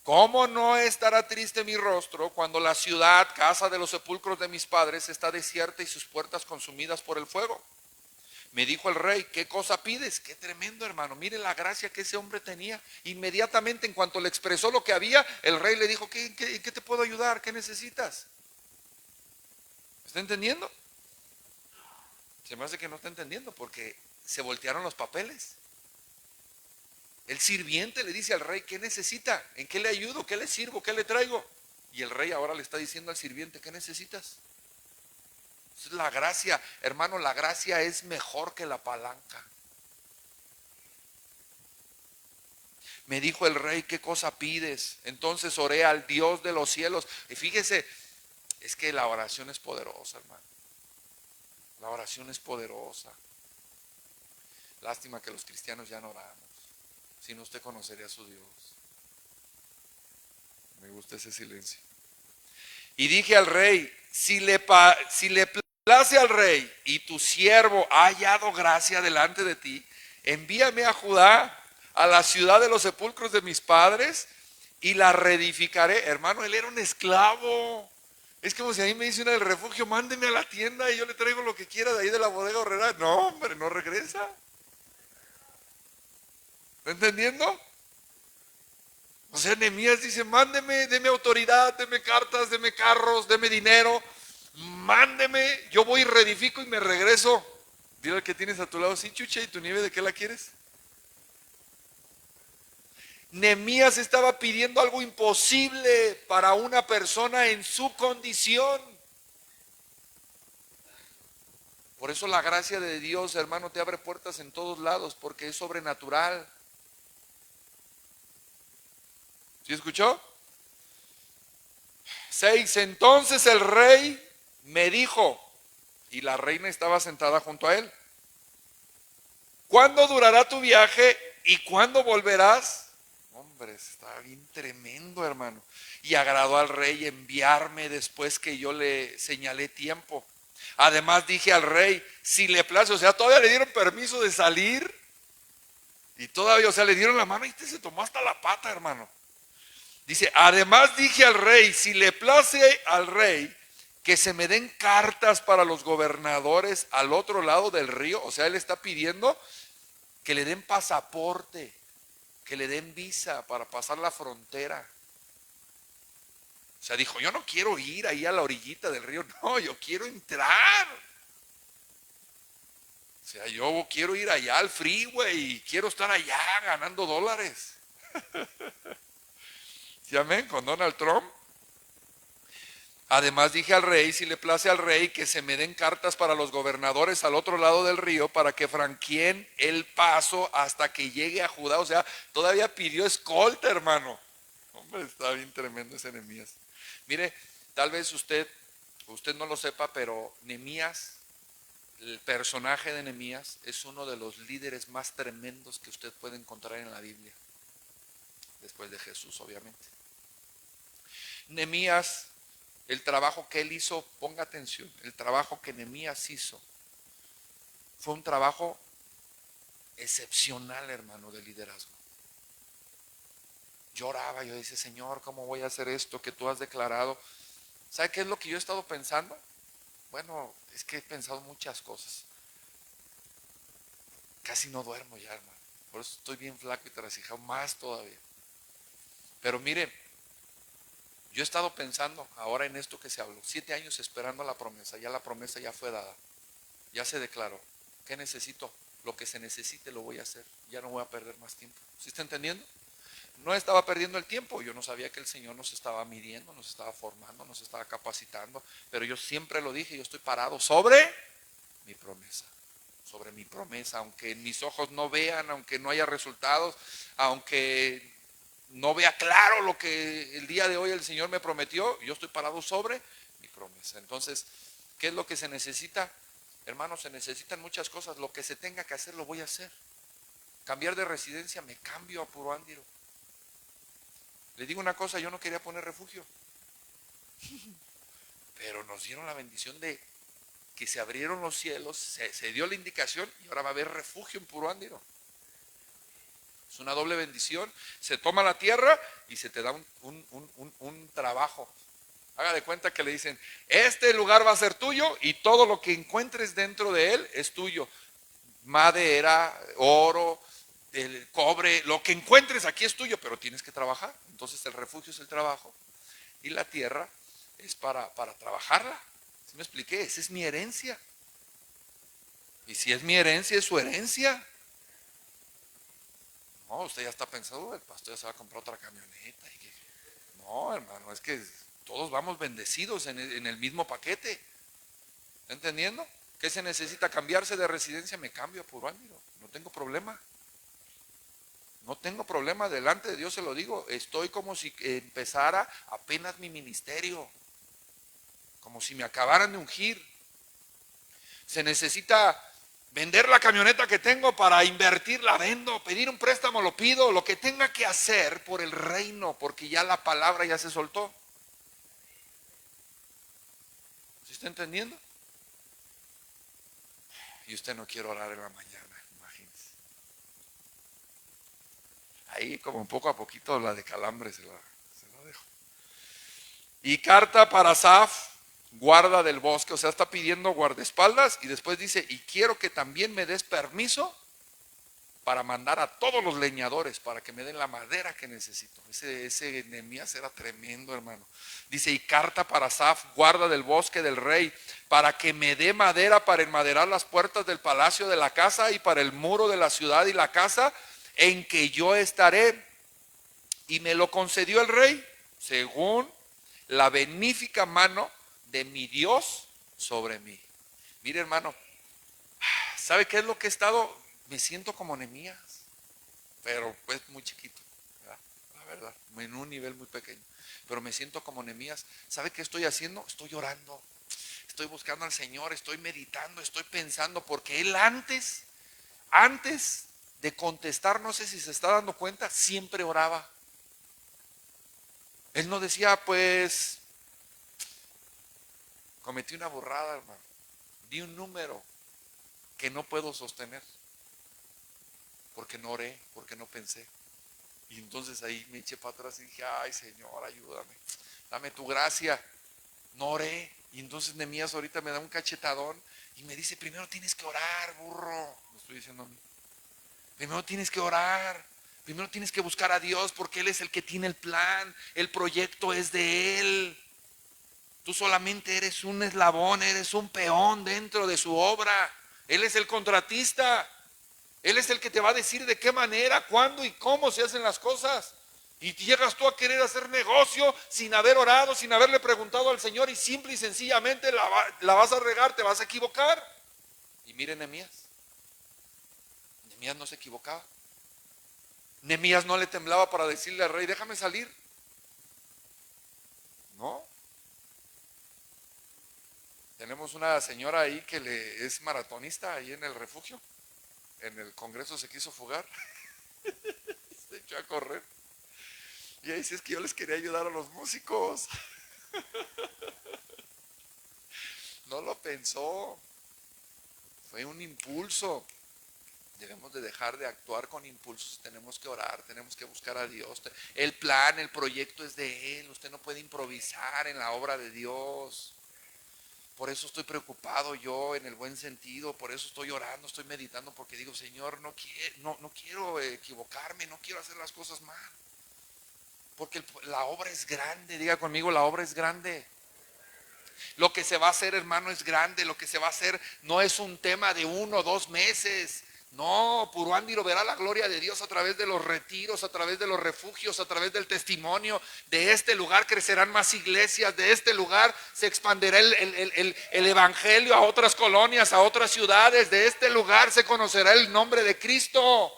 ¿Cómo no estará triste mi rostro cuando la ciudad, casa de los sepulcros de mis padres, está desierta y sus puertas consumidas por el fuego? Me dijo el rey, ¿qué cosa pides? Qué tremendo, hermano. Mire la gracia que ese hombre tenía. Inmediatamente, en cuanto le expresó lo que había, el rey le dijo, ¿qué te puedo ayudar? ¿Qué necesitas? ¿Está entendiendo? Se me hace que no está entendiendo porque se voltearon los papeles. El sirviente le dice al rey, ¿qué necesita? ¿En qué le ayudo? ¿Qué le sirvo? ¿Qué le traigo? Y el rey ahora le está diciendo al sirviente, ¿qué necesitas? Es la gracia, hermano, la gracia es mejor que la palanca. Me dijo el rey, ¿qué cosa pides? Entonces oré al Dios de los cielos. Y fíjese, es que la oración es poderosa, hermano. La oración es poderosa. Lástima que los cristianos ya no oramos. Si no, usted conocería a su Dios. Me gusta ese silencio. Y dije al rey, si le place al rey y tu siervo ha hallado gracia delante de ti, envíame a Judá, a la ciudad de los sepulcros de mis padres, y la reedificaré. Hermano, él era un esclavo. Es como si a mí me dice una del refugio, mándeme a la tienda y yo le traigo lo que quiera de ahí de la bodega horrera. No, hombre, no regresa. ¿Está entendiendo? O sea, Nehemías dice, mándeme, deme autoridad, deme cartas, deme carros, deme dinero, mándeme, yo voy y reedifico y me regreso. Dile al que tienes a tu lado, sí, chucha, ¿y tu nieve de qué la quieres? Nehemías estaba pidiendo algo imposible para una persona en su condición. Por eso la gracia de Dios, hermano, te abre puertas en todos lados, porque es sobrenatural. ¿Sí escuchó? 6. Entonces el rey me dijo, y la reina estaba sentada junto a él, ¿cuándo durará tu viaje y cuándo volverás? Hombre, está bien tremendo, hermano. Y agradó al rey enviarme después que yo le señalé tiempo. Además dije al rey, si le place, o sea, todavía le dieron permiso de salir. Y todavía, o sea, le dieron la mano y este se tomó hasta la pata, hermano. Dice, además dije al rey, si le place al rey que se me den cartas para los gobernadores al otro lado del río, o sea, él está pidiendo que le den pasaporte, que le den visa para pasar la frontera. O sea, dijo, yo no quiero ir ahí a la orillita del río, no, yo quiero entrar. O sea, yo quiero ir allá al freeway y quiero estar allá ganando dólares. ¿Sí, amén? Con Donald Trump. Además dije al rey, si le place al rey, que se me den cartas para los gobernadores al otro lado del río para que franqueen el paso hasta que llegue a Judá. O sea, todavía pidió escolta, hermano. Hombre, está bien tremendo ese Nehemías. Mire, tal vez usted no lo sepa, pero Nehemías, el personaje de Nehemías, es uno de los líderes más tremendos que usted puede encontrar en la Biblia. Después de Jesús, obviamente. Nehemías, el trabajo que él hizo, ponga atención, el trabajo que Nehemías hizo fue un trabajo excepcional, hermano, de liderazgo. Lloraba, yo decía, Señor, ¿cómo voy a hacer esto que tú has declarado? ¿Sabe qué es lo que yo he estado pensando? Bueno, es que he pensado muchas cosas. Casi no duermo ya, hermano. Por eso estoy bien flaco y trasijado, más todavía. Pero mire, yo he estado pensando ahora en esto que se habló. 7 años esperando la promesa. Ya la promesa ya fue dada. Ya se declaró. ¿Qué necesito? Lo que se necesite lo voy a hacer. Ya no voy a perder más tiempo. ¿Sí está entendiendo? No estaba perdiendo el tiempo. Yo no sabía que el Señor nos estaba midiendo, nos estaba formando, nos estaba capacitando. Pero yo siempre lo dije, yo estoy parado sobre mi promesa. Sobre mi promesa. Aunque mis ojos no vean, aunque no haya resultados, aunque no vea claro lo que el día de hoy el Señor me prometió, yo estoy parado sobre mi promesa. Entonces, ¿qué es lo que se necesita? Hermanos, se necesitan muchas cosas. Lo que se tenga que hacer, lo voy a hacer. Cambiar de residencia, me cambio a Puruándiro. Le digo una cosa, yo no quería poner refugio. Pero nos dieron la bendición de que se abrieron los cielos, se dio la indicación y ahora va a haber refugio en Puruándiro. Es una doble bendición. Se toma la tierra y se te da un trabajo. Haga de cuenta que le dicen, este lugar va a ser tuyo y todo lo que encuentres dentro de él es tuyo. Madera, oro, el cobre, lo que encuentres aquí es tuyo, pero tienes que trabajar. Entonces el refugio es el trabajo y la tierra es para trabajarla. ¿Sí me expliqué? Esa es mi herencia. Y si es mi herencia, es su herencia. No, usted ya está pensando, el pastor ya se va a comprar otra camioneta. No, hermano, es que todos vamos bendecidos en el mismo paquete. ¿Está entendiendo? ¿Qué se necesita? Cambiarse de residencia, me cambio a Puruándiro. No tengo problema. No tengo problema, delante de Dios se lo digo. Estoy como si empezara apenas mi ministerio. Como si me acabaran de ungir. Se necesita vender la camioneta que tengo para invertir, la vendo, pedir un préstamo, lo pido, lo que tenga que hacer por el reino, porque ya la palabra ya se soltó. ¿Sí está entendiendo? Y usted no quiere orar en la mañana, imagínese. Ahí como poco a poquito la de calambre se la dejo. Y carta para Asaf, guarda del bosque, o sea, está pidiendo guardaespaldas y después dice, y quiero que también me des permiso para mandar a todos los leñadores para que me den la madera que necesito. Ese Nehemías era tremendo, hermano. Dice, y carta para Asaf, guarda del bosque del rey, para que me dé madera para enmaderar las puertas del palacio de la casa y para el muro de la ciudad y la casa en que yo estaré. Y me lo concedió el rey, según la benéfica mano de mi Dios sobre mí. Mire, hermano, ¿sabe qué es lo que he estado? Me siento como Nehemías, pero pues muy chiquito, ¿verdad? La verdad, en un nivel muy pequeño. Pero me siento como Nehemías. ¿Sabe qué estoy haciendo? Estoy orando, estoy buscando al Señor, estoy meditando, estoy pensando, porque Él antes de contestar, no sé si se está dando cuenta, siempre oraba. Él no decía, pues, cometí una burrada, hermano. Di un número que no puedo sostener. Porque no oré, porque no pensé. Y entonces ahí me eché para atrás y dije, ay Señor, ayúdame. Dame tu gracia. No oré. Y entonces Nehemías ahorita me da un cachetadón y me dice, primero tienes que orar, burro. Lo estoy diciendo a mí. Primero tienes que orar. Primero tienes que buscar a Dios porque Él es el que tiene el plan. El proyecto es de Él. Tú solamente eres un eslabón, eres un peón dentro de su obra. Él es el contratista. Él es el que te va a decir de qué manera, cuándo y cómo se hacen las cosas. Y llegas tú a querer hacer negocio sin haber orado, sin haberle preguntado al Señor, y simple y sencillamente la vas a regar, te vas a equivocar. Y mire Nehemías. Nehemías no se equivocaba. Nehemías no le temblaba para decirle al rey, déjame salir. No. Tenemos una señora ahí que es maratonista ahí en el refugio. En el Congreso se quiso fugar. Se echó a correr. Y ahí sí, es que yo les quería ayudar a los músicos. No lo pensó. Fue un impulso. Debemos de dejar de actuar con impulsos. Tenemos que orar, tenemos que buscar a Dios. El plan, el proyecto es de Él. Usted no puede improvisar en la obra de Dios. Por eso estoy preocupado yo, en el buen sentido. Por eso estoy orando, estoy meditando, porque digo, Señor, no quiero equivocarme, no quiero hacer las cosas mal. Porque la obra es grande. Diga conmigo, la obra es grande. Lo que se va a hacer, hermano, es grande. Lo que se va a hacer no es un tema de 1 o 2 meses. No, Puruándiro verá la gloria de Dios a través de los retiros, a través de los refugios, a través del testimonio. De este lugar crecerán más iglesias. De este lugar se expandirá el evangelio a otras colonias, a otras ciudades. De este lugar se conocerá el nombre de Cristo.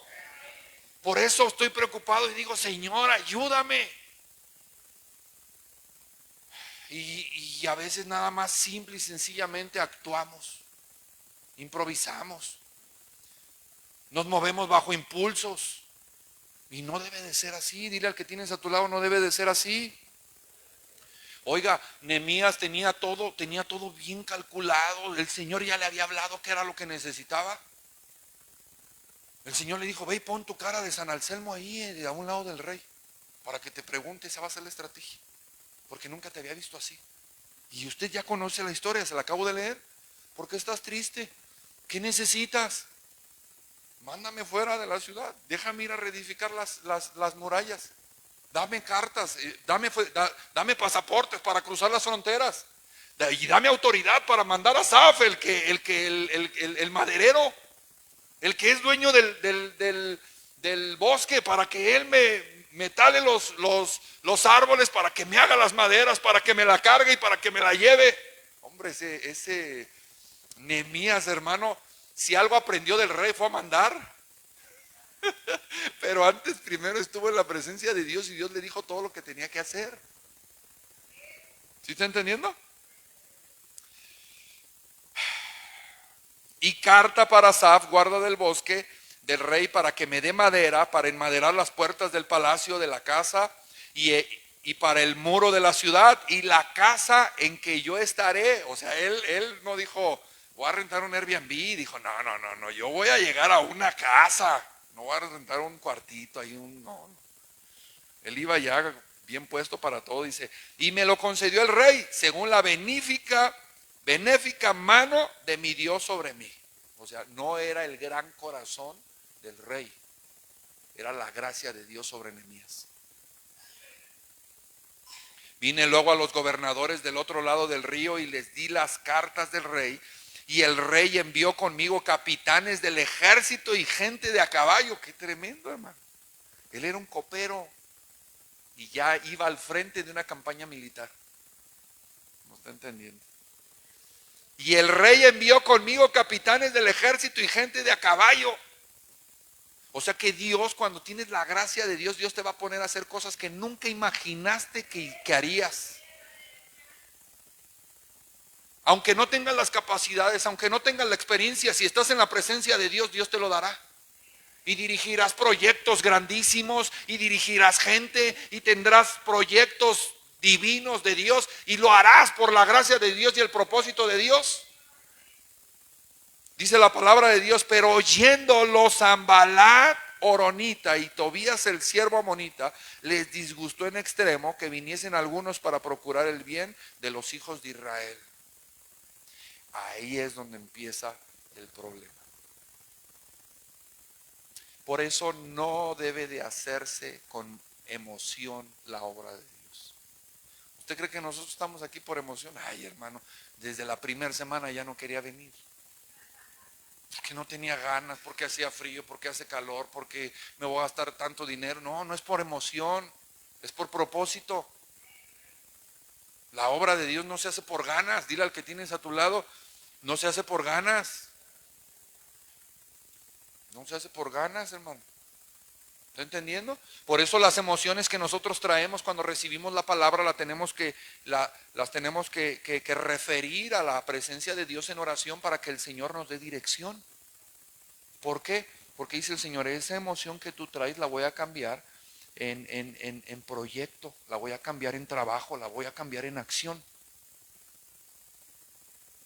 Por eso estoy preocupado y digo, Señor, ayúdame. Y a veces nada más simple y sencillamente actuamos, improvisamos, nos movemos bajo impulsos. Y no debe de ser así. Dile al que tienes a tu lado, no debe de ser así. Oiga, Nehemías tenía todo bien calculado. El Señor ya le había hablado qué era lo que necesitaba. El Señor le dijo, ve y pon tu cara de San Anselmo ahí a un lado del rey, para que te pregunte. Esa va a ser la estrategia, porque nunca te había visto así. Y usted ya conoce la historia, se la acabo de leer. ¿Por qué estás triste? ¿Qué necesitas? Mándame fuera de la ciudad, déjame ir a reedificar las murallas. Dame cartas, dame pasaportes para cruzar las fronteras. Y dame autoridad para mandar a Asaf, el maderero, el que es dueño del bosque, para que él me tale los árboles, para que me haga las maderas, para que me la cargue y para que me la lleve. Hombre, ese Nehemías, hermano, si algo aprendió del rey fue a mandar. Pero antes primero estuvo en la presencia de Dios y Dios le dijo todo lo que tenía que hacer. ¿Sí está entendiendo? Y carta para Asaf, guarda del bosque del rey, para que me dé madera para enmaderar las puertas del palacio, de la casa y para el muro de la ciudad y la casa en que yo estaré. O sea, él no dijo, voy a rentar un Airbnb. Dijo, no, yo voy a llegar a una casa. No voy a rentar un cuartito ahí, no. Él iba ya bien puesto para todo, dice, y me lo concedió el rey según la benéfica mano de mi Dios sobre mí. O sea, no era el gran corazón del rey, era la gracia de Dios sobre Nehemías. Vine luego a los gobernadores del otro lado del río y les di las cartas del rey. Y el rey envió conmigo capitanes del ejército y gente de a caballo. Qué tremendo, hermano. Él era un copero y ya iba al frente de una campaña militar. ¿No está entendiendo? Y el rey envió conmigo capitanes del ejército y gente de a caballo. O sea que Dios, cuando tienes la gracia de Dios, Dios te va a poner a hacer cosas que nunca imaginaste que harías. Aunque no tengas las capacidades, aunque no tengas la experiencia, si estás en la presencia de Dios, Dios te lo dará. Y dirigirás proyectos grandísimos, y dirigirás gente, y tendrás proyectos divinos de Dios, y lo harás por la gracia de Dios y el propósito de Dios. Dice la palabra de Dios, pero oyéndolo Sanballat Horonita y Tobías el siervo amonita, les disgustó en extremo que viniesen algunos para procurar el bien de los hijos de Israel. Ahí es donde empieza el problema. Por eso no debe de hacerse con emoción la obra de Dios. ¿Usted cree que nosotros estamos aquí por emoción? Ay, hermano, desde la primera semana ya no quería venir. Porque no tenía ganas, porque hacía frío, porque hace calor, porque me voy a gastar tanto dinero. No es por emoción. es por propósito. La obra de Dios no se hace por ganas. Dile al que tienes a tu lado, no se hace por ganas. No se hace por ganas, hermano. ¿Está entendiendo? Por eso las emociones que nosotros traemos cuando recibimos la palabra las tenemos que referir a la presencia de Dios en oración para que el Señor nos dé dirección. ¿Por qué? Porque dice el Señor, esa emoción que tú traes la voy a cambiar en proyecto, la voy a cambiar en trabajo, la voy a cambiar en acción.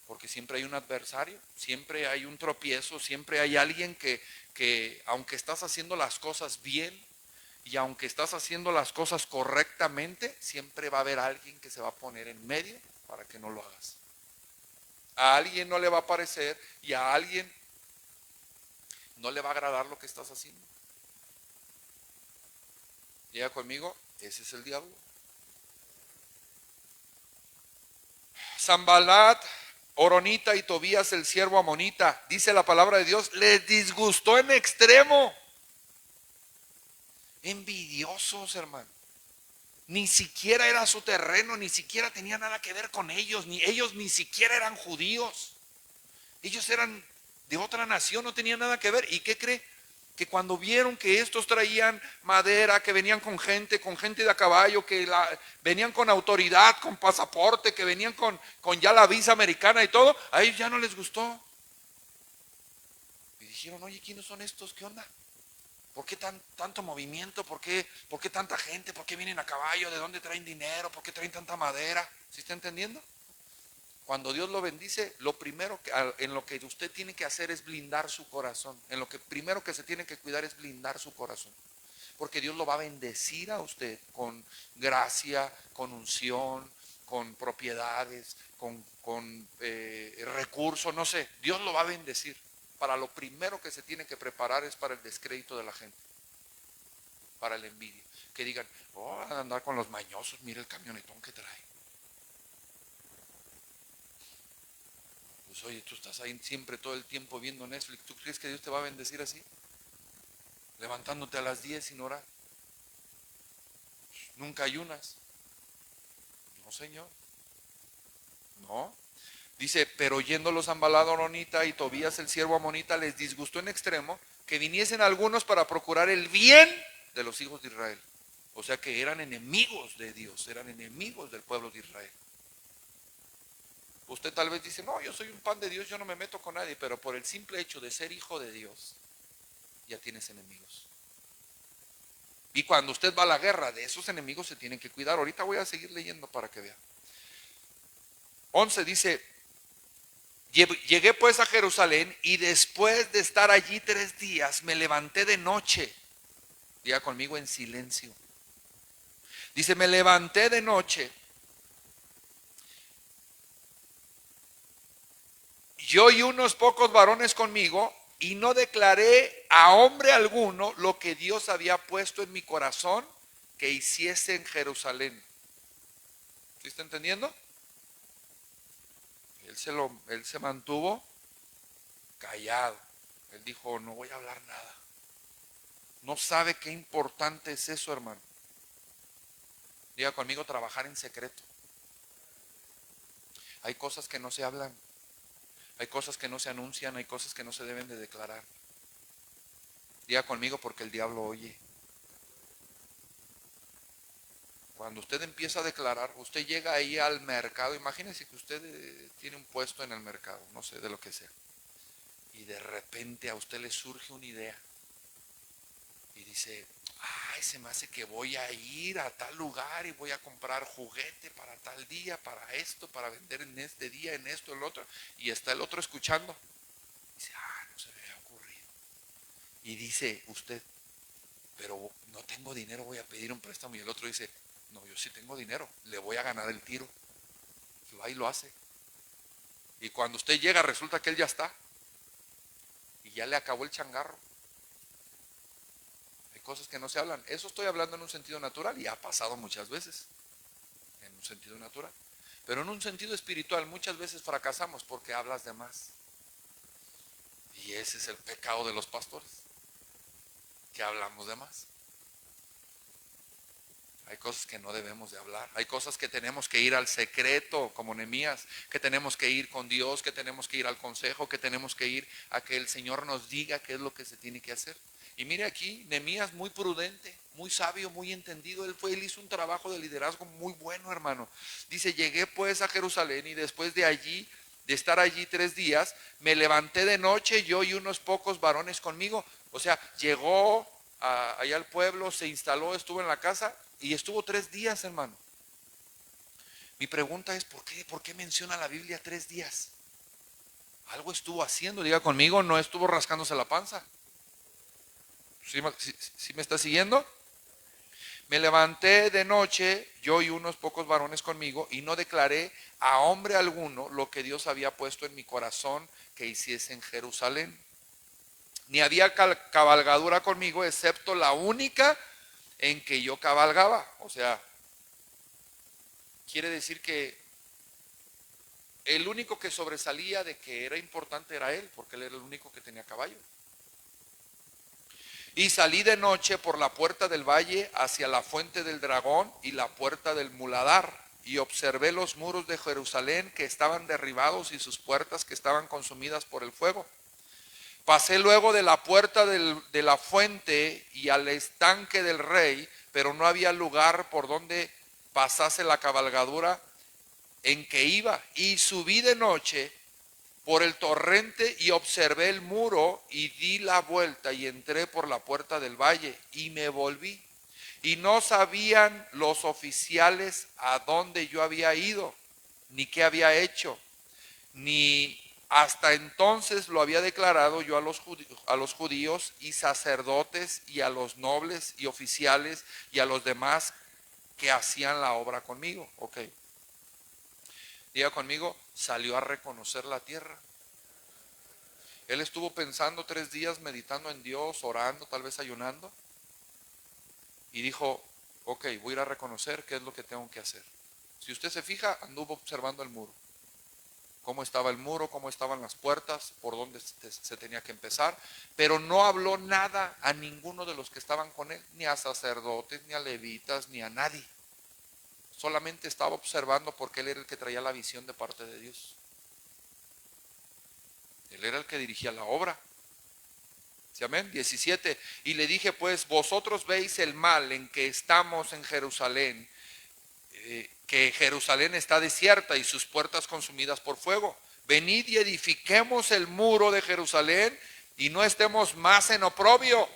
Porque siempre hay un adversario, siempre hay un tropiezo, siempre hay alguien que aunque estás haciendo las cosas bien y aunque estás haciendo las cosas correctamente, siempre va a haber alguien que se va a poner en medio para que no lo hagas. A alguien no le va a parecer y a alguien no le va a agradar lo que estás haciendo. Llega conmigo, ese es el diablo. Sanbalat, Oronita y Tobías el siervo amonita, dice la palabra de Dios, les disgustó en extremo. Envidiosos, hermano. Ni siquiera era su terreno, ni siquiera tenía nada que ver con ellos, ellos ni siquiera eran judíos. Ellos eran de otra nación, no tenían nada que ver. ¿Y qué cree? Que cuando vieron que estos traían madera, que venían con gente de a caballo, venían con autoridad, con pasaporte, que venían con ya la visa americana y todo, a ellos ya no les gustó. Y dijeron, oye, ¿quiénes son estos? ¿Qué onda? ¿Por qué tanto movimiento? ¿Por qué tanta gente? ¿Por qué vienen a caballo? ¿De dónde traen dinero? ¿Por qué traen tanta madera? ¿Sí está entendiendo? Cuando Dios lo bendice, lo primero en lo que usted tiene que hacer es blindar su corazón. En lo que primero que se tiene que cuidar es blindar su corazón. Porque Dios lo va a bendecir a usted con gracia, con unción, con propiedades, con recursos, no sé. Dios lo va a bendecir. Para lo primero que se tiene que preparar es para el descrédito de la gente. Para la envidia. Que digan, oh, van a andar con los mañosos, mire el camionetón que trae. Pues oye, tú estás ahí siempre todo el tiempo viendo Netflix. ¿Tú crees que Dios te va a bendecir así? Levantándote a las 10 sin orar. Nunca ayunas. No, Señor. No. Dice, pero oyéndolo Sanbalat Oronita y Tobías el siervo amonita les disgustó en extremo que viniesen algunos para procurar el bien de los hijos de Israel. O sea que eran enemigos de Dios, eran enemigos del pueblo de Israel. Usted tal vez dice, no, yo soy un pan de Dios, yo no me meto con nadie, pero por el simple hecho de ser hijo de Dios, ya tienes enemigos. Y cuando usted va a la guerra, de esos enemigos se tienen que cuidar. Ahorita voy a seguir leyendo para que vea. 11 dice, llegué pues a Jerusalén y después de estar allí 3 días me levanté de noche. Diga conmigo en silencio. Dice, me levanté de noche. Yo y unos pocos varones conmigo, y no declaré a hombre alguno lo que Dios había puesto en mi corazón que hiciese en Jerusalén. ¿Sí está entendiendo? Él se mantuvo callado. Él dijo, no voy a hablar nada. No sabe qué importante es eso, hermano. Diga conmigo, trabajar en secreto. Hay cosas que no se hablan. Hay cosas que no se anuncian, hay cosas que no se deben de declarar. Diga conmigo porque el diablo oye. Cuando usted empieza a declarar, usted llega ahí al mercado, imagínese que usted tiene un puesto en el mercado, no sé, de lo que sea. Y de repente a usted le surge una idea. Y dice, ay, se me hace que voy a ir a tal lugar y voy a comprar juguete para tal día, para esto, para vender en este día, en esto, en el otro. Y está el otro escuchando. Dice, no se me había ocurrido. Y dice usted, pero no tengo dinero, voy a pedir un préstamo. Y el otro dice, no, yo sí tengo dinero, le voy a ganar el tiro. Y va y lo hace. Y cuando usted llega, resulta que él ya está. Y ya le acabó el changarro. Hay cosas que no se hablan. Eso estoy hablando en un sentido natural y ha pasado muchas veces. En un sentido natural. Pero en un sentido espiritual muchas veces fracasamos porque hablas de más. Y ese es el pecado de los pastores. Que hablamos de más. Hay cosas que no debemos de hablar. Hay cosas que tenemos que ir al secreto, como Nehemías, que tenemos que ir con Dios, que tenemos que ir al consejo, que tenemos que ir a que el Señor nos diga qué es lo que se tiene que hacer. Y mire aquí, Nehemías muy prudente, muy sabio, muy entendido. Él hizo un trabajo de liderazgo muy bueno, hermano. Dice, llegué pues a Jerusalén y después de estar allí 3 días, me levanté de noche, yo y unos pocos varones conmigo. O sea, llegó allá al pueblo, se instaló, estuvo en la casa y estuvo 3 días, hermano. Mi pregunta es, ¿por qué menciona la Biblia 3 días? Algo estuvo haciendo, diga conmigo, no estuvo rascándose la panza. ¿Sí me está siguiendo? Me levanté de noche, yo y unos pocos varones conmigo, y no declaré a hombre alguno lo que Dios había puesto en mi corazón que hiciese en Jerusalén. Ni había cabalgadura conmigo, excepto la única en que yo cabalgaba. O sea, quiere decir que el único que sobresalía de que era importante era él, porque él era el único que tenía caballo. Y salí de noche por la puerta del valle hacia la fuente del dragón y la puerta del muladar, y observé los muros de Jerusalén que estaban derribados y sus puertas que estaban consumidas por el fuego. Pasé luego de la puerta de la fuente y al estanque del rey, pero no había lugar por donde pasase la cabalgadura en que iba. Y subí de noche por el torrente y observé el muro y di la vuelta y entré por la puerta del valle y me volví. Y no sabían los oficiales a dónde yo había ido, ni qué había hecho, ni hasta entonces lo había declarado yo a los judíos y sacerdotes y a los nobles y oficiales y a los demás que hacían la obra conmigo. Ok. Diga conmigo, salió a reconocer la tierra. Él estuvo pensando 3 días, meditando en Dios, orando, tal vez ayunando. Y dijo, ok, voy a ir a reconocer qué es lo que tengo que hacer. Si usted se fija, anduvo observando el muro. Cómo estaba el muro, cómo estaban las puertas, por dónde se tenía que empezar. Pero no habló nada a ninguno de los que estaban con él, ni a sacerdotes, ni a levitas, ni a nadie. Solamente estaba observando porque él era el que traía la visión de parte de Dios. Él era el que dirigía la obra. ¿Sí, amén? 17. Y le dije, pues, vosotros veis el mal en que estamos en Jerusalén, que Jerusalén está desierta y sus puertas consumidas por fuego. Venid y edifiquemos el muro de Jerusalén y no estemos más en oprobio.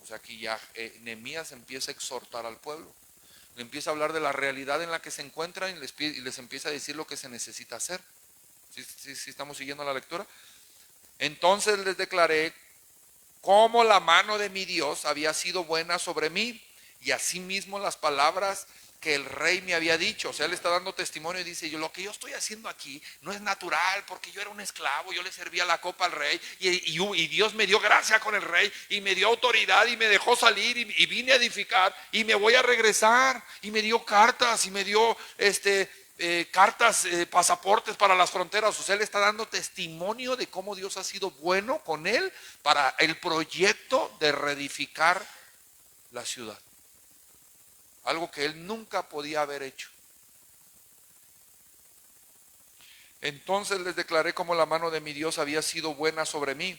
O sea, aquí ya Nehemías empieza a exhortar al pueblo. Le empieza a hablar de la realidad en la que se encuentran y les empieza a decir lo que se necesita hacer. ¿Sí estamos siguiendo la lectura? Entonces les declaré cómo la mano de mi Dios había sido buena sobre mí, y asimismo las palabras que el rey me había dicho. O sea, él está dando testimonio y dice, lo que yo estoy haciendo aquí no es natural, porque yo era un esclavo, yo le servía la copa al rey, y Dios me dio gracia con el rey, y me dio autoridad, y me dejó salir, y vine a edificar, y me voy a regresar, y me dio cartas, y me dio cartas, pasaportes para las fronteras. O sea, él está dando testimonio de cómo Dios ha sido bueno con él para el proyecto de reedificar la ciudad. Algo que él nunca podía haber hecho. Entonces les declaré cómo la mano de mi Dios había sido buena sobre mí.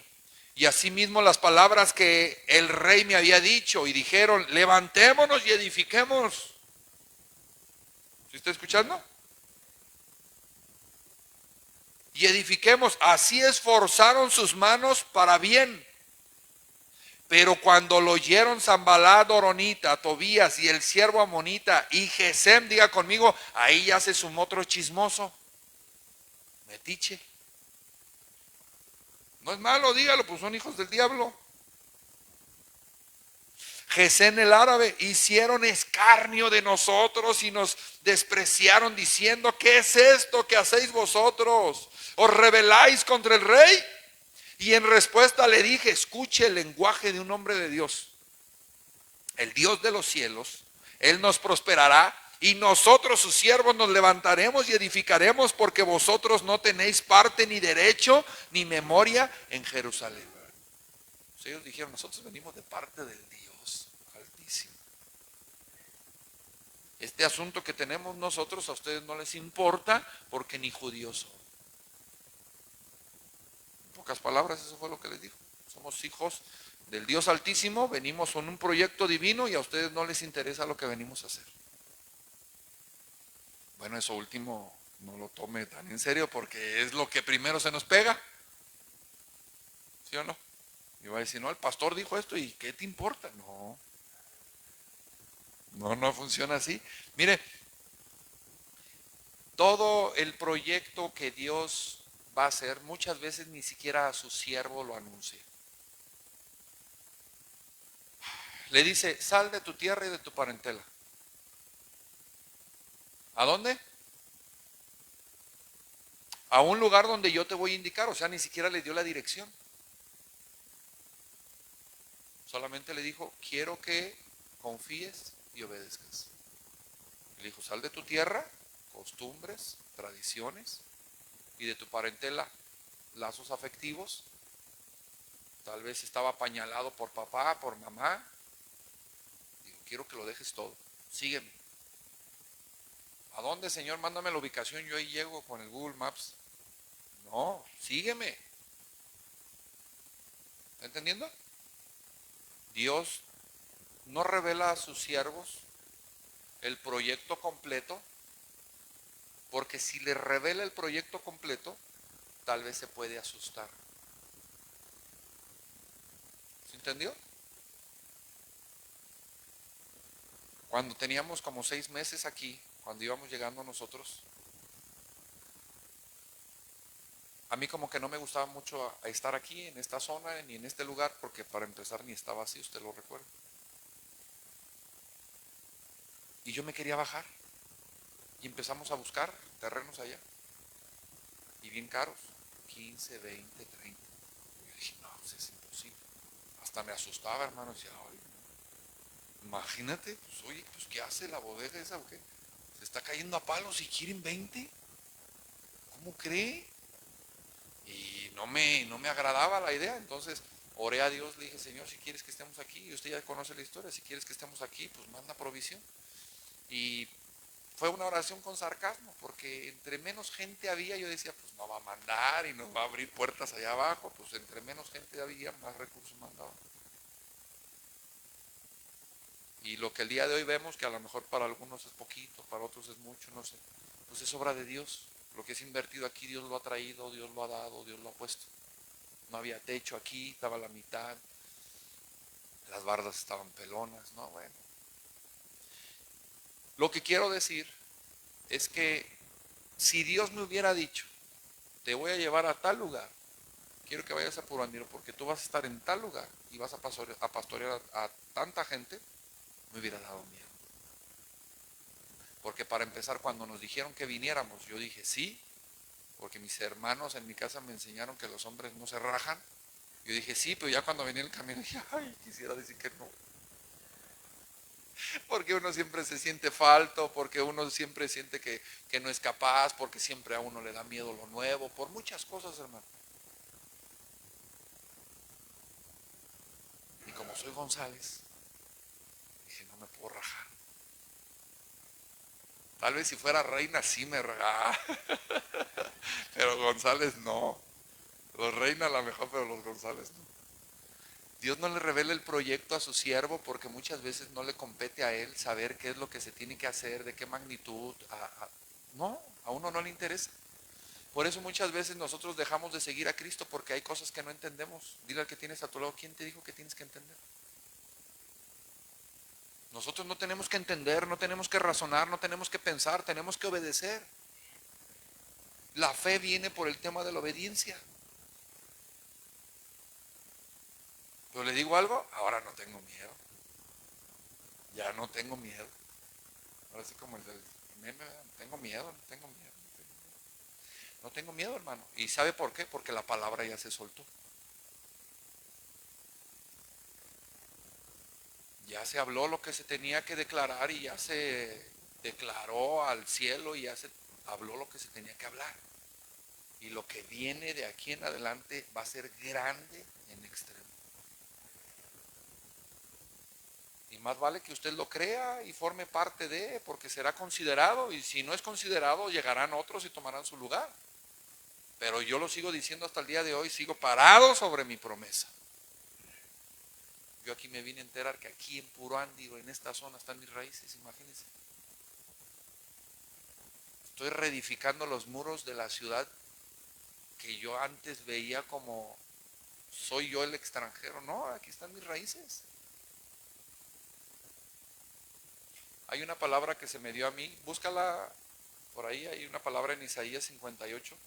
Y asimismo las palabras que el rey me había dicho, y dijeron, levantémonos y edifiquemos. ¿Sí está escuchando? Y edifiquemos. Así esforzaron sus manos para bien. Pero cuando lo oyeron Sanballat Horonita, Tobías y el siervo amonita y Gesem, diga conmigo, ahí ya se sumó otro chismoso, metiche. No es malo, dígalo, pues son hijos del diablo. Gesem el árabe, hicieron escarnio de nosotros y nos despreciaron diciendo, ¿qué es esto que hacéis vosotros? ¿Os rebeláis contra el rey? Y en respuesta le dije, escuche el lenguaje de un hombre de Dios. El Dios de los cielos, Él nos prosperará y nosotros sus siervos nos levantaremos y edificaremos, porque vosotros no tenéis parte ni derecho ni memoria en Jerusalén. Ellos dijeron, nosotros venimos de parte del Dios Altísimo. este asunto que tenemos nosotros a ustedes no les importa porque ni judíos son. En pocas palabras, eso fue lo que les dijo. Somos hijos del Dios Altísimo, venimos con un proyecto divino y a ustedes no les interesa lo que venimos a hacer. Bueno, eso último no lo tome tan en serio porque es lo que primero se nos pega. ¿Sí o no? Y va a decir, no, el pastor dijo esto y ¿qué te importa? No, no funciona así. Mire, todo el proyecto que Dios va a hacer, muchas veces ni siquiera a su siervo lo anuncia. Le dice, sal de tu tierra y de tu parentela. ¿A dónde? A un lugar donde yo te voy a indicar, o sea, ni siquiera le dio la dirección. Solamente le dijo, quiero que confíes y obedezcas. Le dijo, sal de tu tierra, costumbres, tradiciones, y de tu parentela, lazos afectivos. Tal vez estaba apañalado por papá, por mamá. Digo, quiero que lo dejes todo, sígueme. ¿A dónde, Señor? Mándame la ubicación, yo ahí llego con el Google Maps. No, sígueme. ¿Está entendiendo? Dios no revela a sus siervos el proyecto completo, porque si le revela el proyecto completo, tal vez se puede asustar. ¿Se entendió? Cuando teníamos como 6 meses aquí, cuando íbamos llegando nosotros, a mí como que no me gustaba mucho a estar aquí, en esta zona, ni en este lugar, porque para empezar ni estaba así, usted lo recuerda. Y yo me quería bajar, y empezamos a buscar terrenos allá, y bien caros, 15, 20, 30. Y yo dije, no, pues es imposible. Hasta me asustaba, hermano, decía, ay, imagínate, pues oye, pues ¿qué hace la bodega esa o qué? Se está cayendo a palos y quieren 20. ¿Cómo cree? Y no me agradaba la idea, entonces oré a Dios, le dije, Señor, si quieres que estemos aquí, y usted ya conoce la historia, si quieres que estemos aquí, pues manda provisión. Y fue una oración con sarcasmo, porque entre menos gente había, yo decía, pues no va a mandar y nos va a abrir puertas allá abajo, pues entre menos gente había, más recursos mandaba. Y lo que el día de hoy vemos, que a lo mejor para algunos es poquito, para otros es mucho, no sé, pues es obra de Dios. Lo que es invertido aquí, Dios lo ha traído, Dios lo ha dado, Dios lo ha puesto. No había techo aquí, estaba la mitad, las bardas estaban pelonas, no, bueno. Lo que quiero decir es que si Dios me hubiera dicho, te voy a llevar a tal lugar, quiero que vayas a Purandiro porque tú vas a estar en tal lugar y vas a pastorear a tanta gente, me hubiera dado miedo. Porque para empezar, cuando nos dijeron que viniéramos, yo dije sí, porque mis hermanos en mi casa me enseñaron que los hombres no se rajan. Yo dije sí, pero ya cuando venía el camino dije, ay, quisiera decir que no. Porque uno siempre se siente falto, porque uno siempre siente que no es capaz, porque siempre a uno le da miedo lo nuevo, por muchas cosas, hermano. Y como soy González, dije, no me puedo rajar. Tal vez si fuera Reina sí me rajaba, pero González no. Los Reina a lo mejor, pero los González no. Dios no le revela el proyecto a su siervo porque muchas veces no le compete a él saber qué es lo que se tiene que hacer, de qué magnitud. No, a uno no le interesa. Por eso muchas veces nosotros dejamos de seguir a Cristo porque hay cosas que no entendemos. Dile al que tienes a tu lado, ¿quién te dijo que tienes que entender? Nosotros no tenemos que entender, no tenemos que razonar, no tenemos que pensar, tenemos que obedecer. La fe viene por el tema de la obediencia. Pero le digo algo, ahora no tengo miedo. Ya no tengo miedo. Ahora sí como el del meme, tengo miedo, no tengo miedo. No tengo miedo, hermano. ¿Y sabe por qué? Porque la palabra ya se soltó. Ya se habló lo que se tenía que declarar y ya se declaró al cielo y ya se habló lo que se tenía que hablar. Y lo que viene de aquí en adelante va a ser grande en extremo. más vale que usted lo crea y forme parte de, porque será considerado, y si no es considerado, llegarán otros y tomarán su lugar. Pero yo lo sigo diciendo hasta el día de hoy, sigo parado sobre mi promesa. Yo aquí me vine a enterar que aquí en Puro Ándigo, en esta zona, están mis raíces, imagínense. Estoy reedificando los muros de la ciudad que yo antes veía como soy yo el extranjero. No, aquí están mis raíces. Hay una palabra que se me dio a mí, búscala por ahí, hay una palabra en Isaías 58.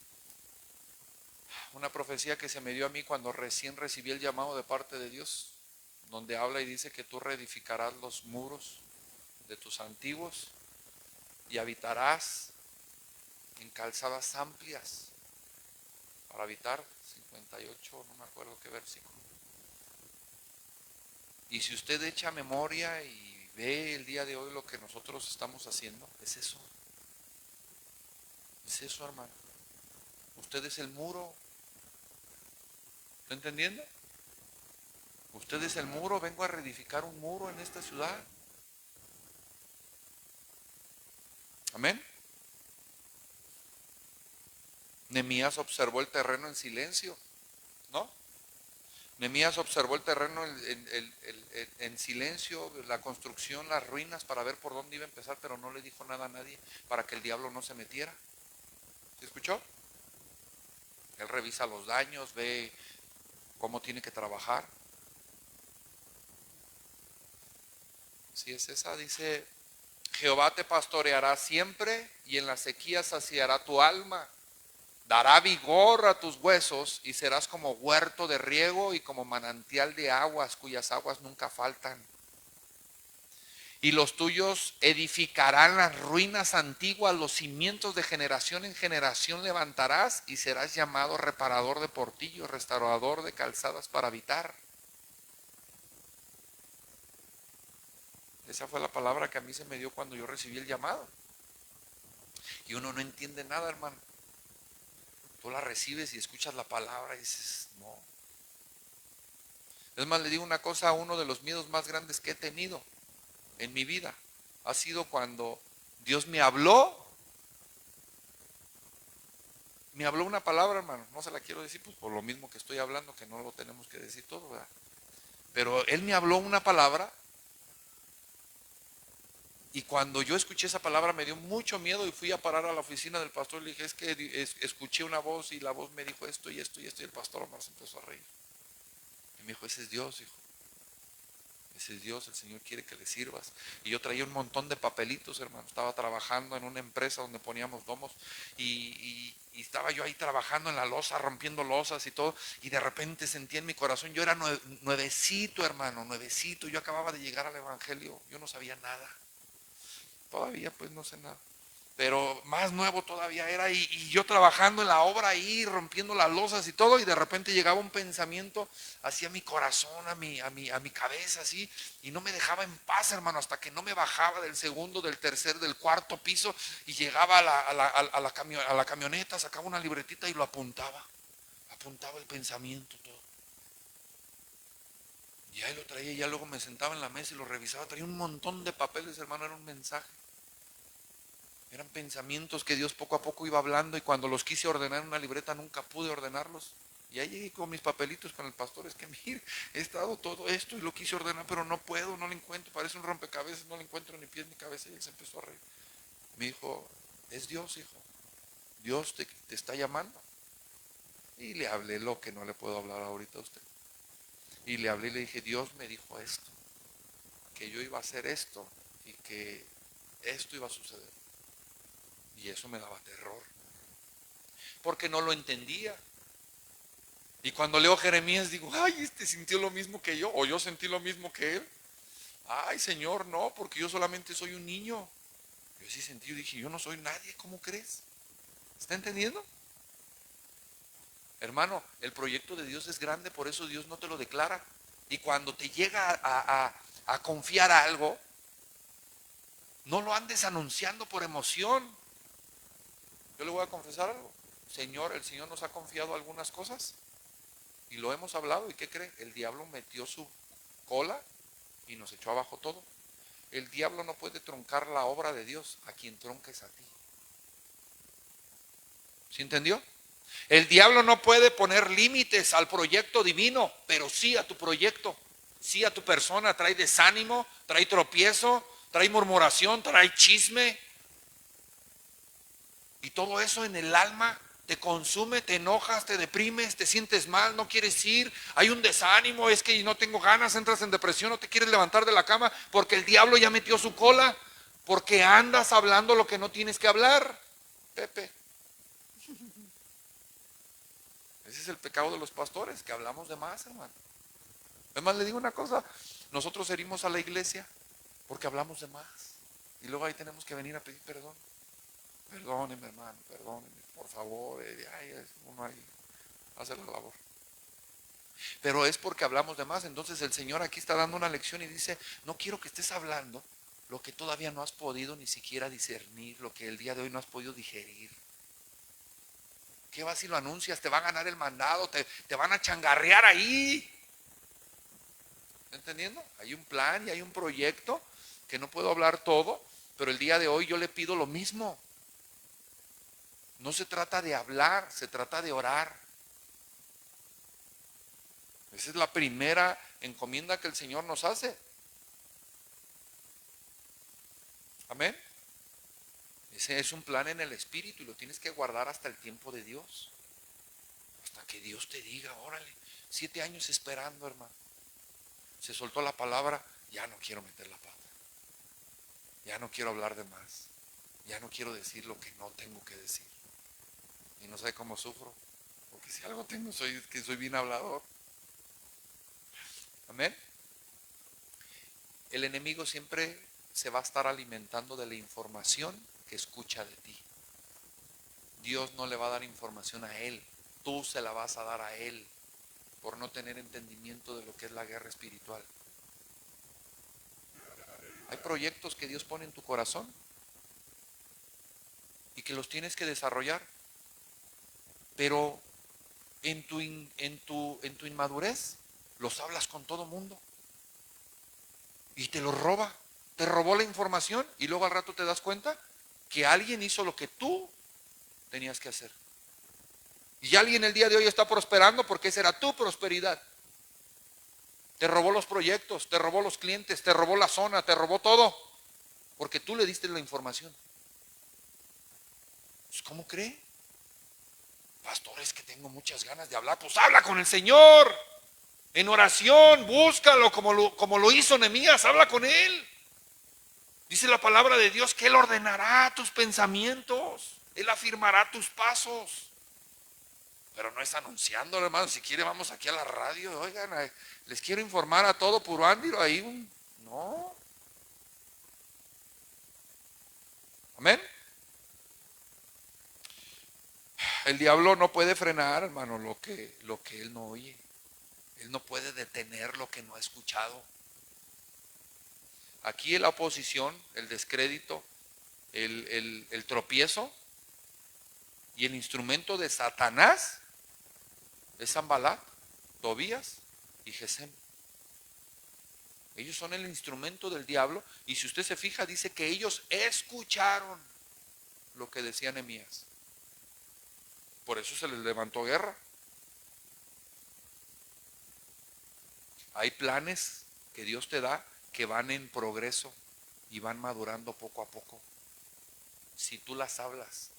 Una profecía que se me dio a mí cuando recién recibí el llamado de parte de Dios, donde habla y dice que tú reedificarás los muros de tus antiguos y habitarás en calzadas amplias para habitar. 58, no me acuerdo qué versículo. Y si usted echa memoria y ve el día de hoy lo que nosotros estamos haciendo, es eso. Es eso, hermano. Usted es el muro. ¿Está entendiendo? Usted es el muro. Vengo a reedificar un muro en esta ciudad. Amén. Nehemías observó el terreno en silencio, ¿no? Nehemías observó el terreno en silencio, la construcción, las ruinas, para ver por dónde iba a empezar, pero no le dijo nada a nadie para que el diablo no se metiera. ¿Sí escuchó? Él revisa los daños, ve cómo tiene que trabajar. Si es esa, dice: Jehová te pastoreará siempre y en la sequía saciará tu alma. Dará vigor a tus huesos y serás como huerto de riego y como manantial de aguas cuyas aguas nunca faltan. Y los tuyos edificarán las ruinas antiguas, los cimientos de generación en generación levantarás y serás llamado reparador de portillos, restaurador de calzadas para habitar. Esa fue la palabra que a mí se me dio cuando yo recibí el llamado. Y uno no entiende nada, hermano. Tú la recibes y escuchas la palabra y dices, no. Es más, le digo una cosa, uno de los miedos más grandes que he tenido en mi vida ha sido cuando Dios me habló una palabra, hermano. No se la quiero decir, pues por lo mismo que estoy hablando, que no lo tenemos que decir todo, ¿verdad? Pero Él me habló una palabra y cuando yo escuché esa palabra me dio mucho miedo y fui a parar a la oficina del pastor y le dije, es que escuché una voz y la voz me dijo esto y esto y esto, y el pastor Omar se empezó a reír. Y me dijo, ese es Dios, hijo. Ese es Dios, el Señor quiere que le sirvas. Y yo traía un montón de papelitos, hermano. Estaba trabajando en una empresa donde poníamos domos y estaba yo ahí trabajando en la loza, rompiendo losas y todo. Y de repente sentí en mi corazón, yo era nuevecito, hermano, nuevecito. Yo acababa de llegar al evangelio, yo no sabía nada. Todavía pues no sé nada. Pero más nuevo todavía era y yo trabajando en la obra ahí, rompiendo las losas y todo, y de repente llegaba un pensamiento hacia mi corazón, a mi cabeza así, y no me dejaba en paz, hermano, hasta que no me bajaba del segundo, del tercer, del cuarto piso, y llegaba a la camioneta, sacaba una libretita y lo apuntaba el pensamiento todo. Y ahí lo traía, y ya luego me sentaba en la mesa y lo revisaba, traía un montón de papeles, hermano, era un mensaje. Eran pensamientos que Dios poco a poco iba hablando y cuando los quise ordenar en una libreta nunca pude ordenarlos. Y ahí llegué con mis papelitos con el pastor, es que mire, he estado todo esto y lo quise ordenar, pero no puedo, no lo encuentro, parece un rompecabezas, no le encuentro ni pies ni cabeza. Y él se empezó a reír. Me dijo, es Dios, hijo, Dios te está llamando. Y le hablé lo que no le puedo hablar ahorita a usted. Y le hablé y le dije, Dios me dijo esto, que yo iba a hacer esto y que esto iba a suceder. Y eso me daba terror, porque no lo entendía. Y cuando leo Jeremías digo, ay, este sintió lo mismo que yo, o yo sentí lo mismo que él. Ay, Señor, no, porque yo solamente soy un niño. Yo sí sentí, yo dije, yo no soy nadie, ¿cómo crees? ¿Está entendiendo? Hermano, el proyecto de Dios es grande, por eso Dios no te lo declara. Y cuando te llega a confiar algo, no lo andes anunciando por emoción. Yo le voy a confesar algo. El Señor nos ha confiado algunas cosas y lo hemos hablado. ¿Y qué cree? El diablo metió su cola y nos echó abajo todo. El diablo no puede truncar la obra de Dios, a quien tronca es a ti. ¿Sí entendió? El diablo no puede poner límites al proyecto divino, pero sí a tu proyecto, sí a tu persona. Trae desánimo, trae tropiezo, trae murmuración, trae chisme. Y todo eso en el alma te consume, te enojas, te deprimes, te sientes mal, no quieres ir, hay un desánimo, es que no tengo ganas, entras en depresión, no te quieres levantar de la cama porque el diablo ya metió su cola, porque andas hablando lo que no tienes que hablar, Pepe. Ese es el pecado de los pastores, que hablamos de más, hermano. Además, le digo una cosa, nosotros herimos a la iglesia porque hablamos de más. Y luego ahí tenemos que venir a pedir perdón. Perdóneme, hermano, perdóneme, por favor. Uno ahí hace la labor. Pero es porque hablamos de más. Entonces el Señor aquí está dando una lección y dice, no quiero que estés hablando lo que todavía no has podido ni siquiera discernir, lo que el día de hoy no has podido digerir. ¿Qué vas si lo anuncias? Te va a ganar el mandado, te van a changarrear ahí. ¿Está entendiendo? Hay un plan y hay un proyecto que no puedo hablar todo, pero el día de hoy yo le pido lo mismo. No se trata de hablar, se trata de orar. Esa es la primera encomienda que el Señor nos hace. Amén. Ese es un plan en el Espíritu y lo tienes que guardar hasta el tiempo de Dios. Hasta que Dios te diga, órale, 7 años esperando, hermano. Se soltó la palabra, ya no quiero meter la pata. Ya no quiero hablar de más. Ya no quiero decir lo que no tengo que decir. Y no sé cómo sufro, porque si algo tengo soy bien hablador. Amén. El enemigo siempre se va a estar alimentando de la información que escucha de ti. Dios no le va a dar información a él, tú se la vas a dar a él por no tener entendimiento de lo que es la guerra espiritual. Hay proyectos que Dios pone en tu corazón y que los tienes que desarrollar, pero en tu inmadurez los hablas con todo mundo y te los roba. Te robó la información y luego al rato te das cuenta que alguien hizo lo que tú tenías que hacer. Y alguien el día de hoy está prosperando porque esa era tu prosperidad. Te robó los proyectos, te robó los clientes, te robó la zona, te robó todo, porque tú le diste la información. Pues, ¿cómo cree? Pastor, es que tengo muchas ganas de hablar. Pues habla con el Señor. En oración, búscalo como lo hizo Nehemías, habla con Él. Dice la palabra de Dios que Él ordenará tus pensamientos, Él afirmará tus pasos. Pero no es anunciándolo, hermano. Si quiere, vamos aquí a la radio. Oigan, les quiero informar a todo puro ándiro ahí. No. Amén. El diablo no puede frenar, hermano, lo que él no oye. Él no puede detener lo que no ha escuchado. Aquí la oposición, el descrédito, el tropiezo y el instrumento de Satanás es Sanbalat, Tobías y Gesem. Ellos son el instrumento del diablo y si usted se fija dice que ellos escucharon lo que decía Nehemías. Por eso se les levantó guerra. Hay planes que Dios te da que van en progreso y van madurando poco a poco. Si tú las hablas,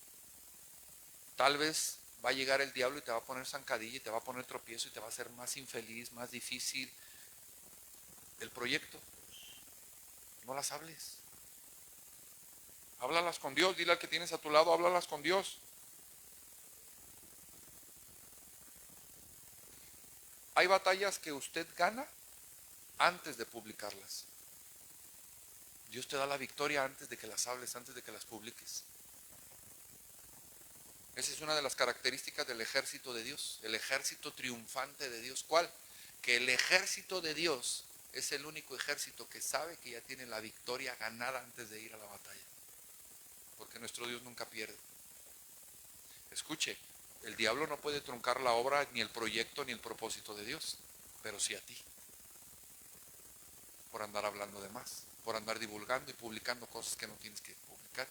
tal vez va a llegar el diablo y te va a poner zancadilla y te va a poner tropiezo y te va a hacer más infeliz, más difícil el proyecto. No las hables. Háblalas con Dios, dile al que tienes a tu lado, háblalas con Dios. Hay batallas que usted gana antes de publicarlas. Dios te da la victoria antes de que las hables, antes de que las publiques. Esa es una de las características del ejército de Dios, el ejército triunfante de Dios. ¿Cuál? Que el ejército de Dios es el único ejército que sabe que ya tiene la victoria ganada antes de ir a la batalla. Porque nuestro Dios nunca pierde. Escuche, el diablo no puede truncar la obra, ni el proyecto, ni el propósito de Dios, pero sí a ti. por andar hablando de más, por andar divulgando y publicando cosas que no tienes que publicar.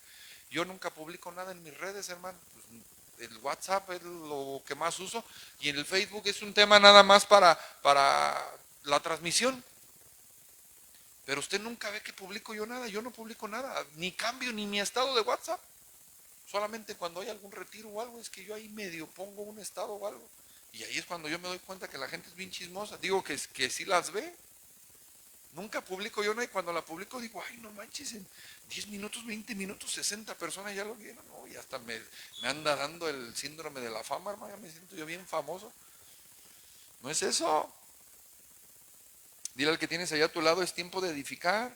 Yo nunca publico nada en mis redes, hermano. Pues, el WhatsApp es lo que más uso y en el Facebook es un tema nada más para la transmisión. Pero usted nunca ve que publico yo nada. Yo no publico nada, ni cambio ni mi estado de WhatsApp. Solamente cuando hay algún retiro o algo es que yo ahí medio pongo un estado o algo. Y ahí es cuando yo me doy cuenta que la gente es bien chismosa. Digo que sí las ve. Nunca publico yo nada y cuando la publico digo, ay, no manches, en 10 minutos, 20 minutos, 60 personas ya lo vieron. No, y hasta me anda dando el síndrome de la fama, hermano. Ya me siento yo bien famoso. No es eso. Dile al que tienes allá a tu lado, es tiempo de edificar.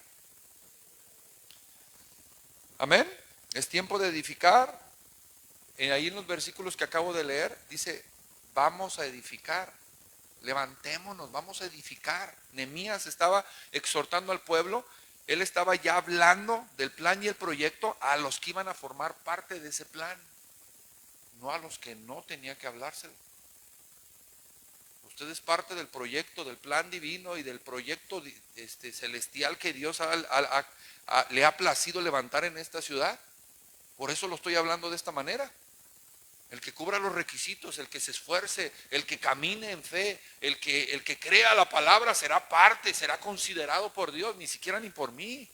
Amén. Es tiempo de edificar. Ahí en los versículos que acabo de leer, dice, vamos a edificar. Levantémonos, vamos a edificar. Nehemías estaba exhortando al pueblo. Él estaba ya hablando del plan y el proyecto a los que iban a formar parte de ese plan, no a los que no tenía que hablárselo. Usted es parte del proyecto, del plan divino y del proyecto celestial que Dios le ha placido levantar en esta ciudad. Por eso lo estoy hablando de esta manera. El que cubra los requisitos, el que se esfuerce, el que camine en fe, el que crea la palabra será parte, será considerado por Dios, ni siquiera ni por mí.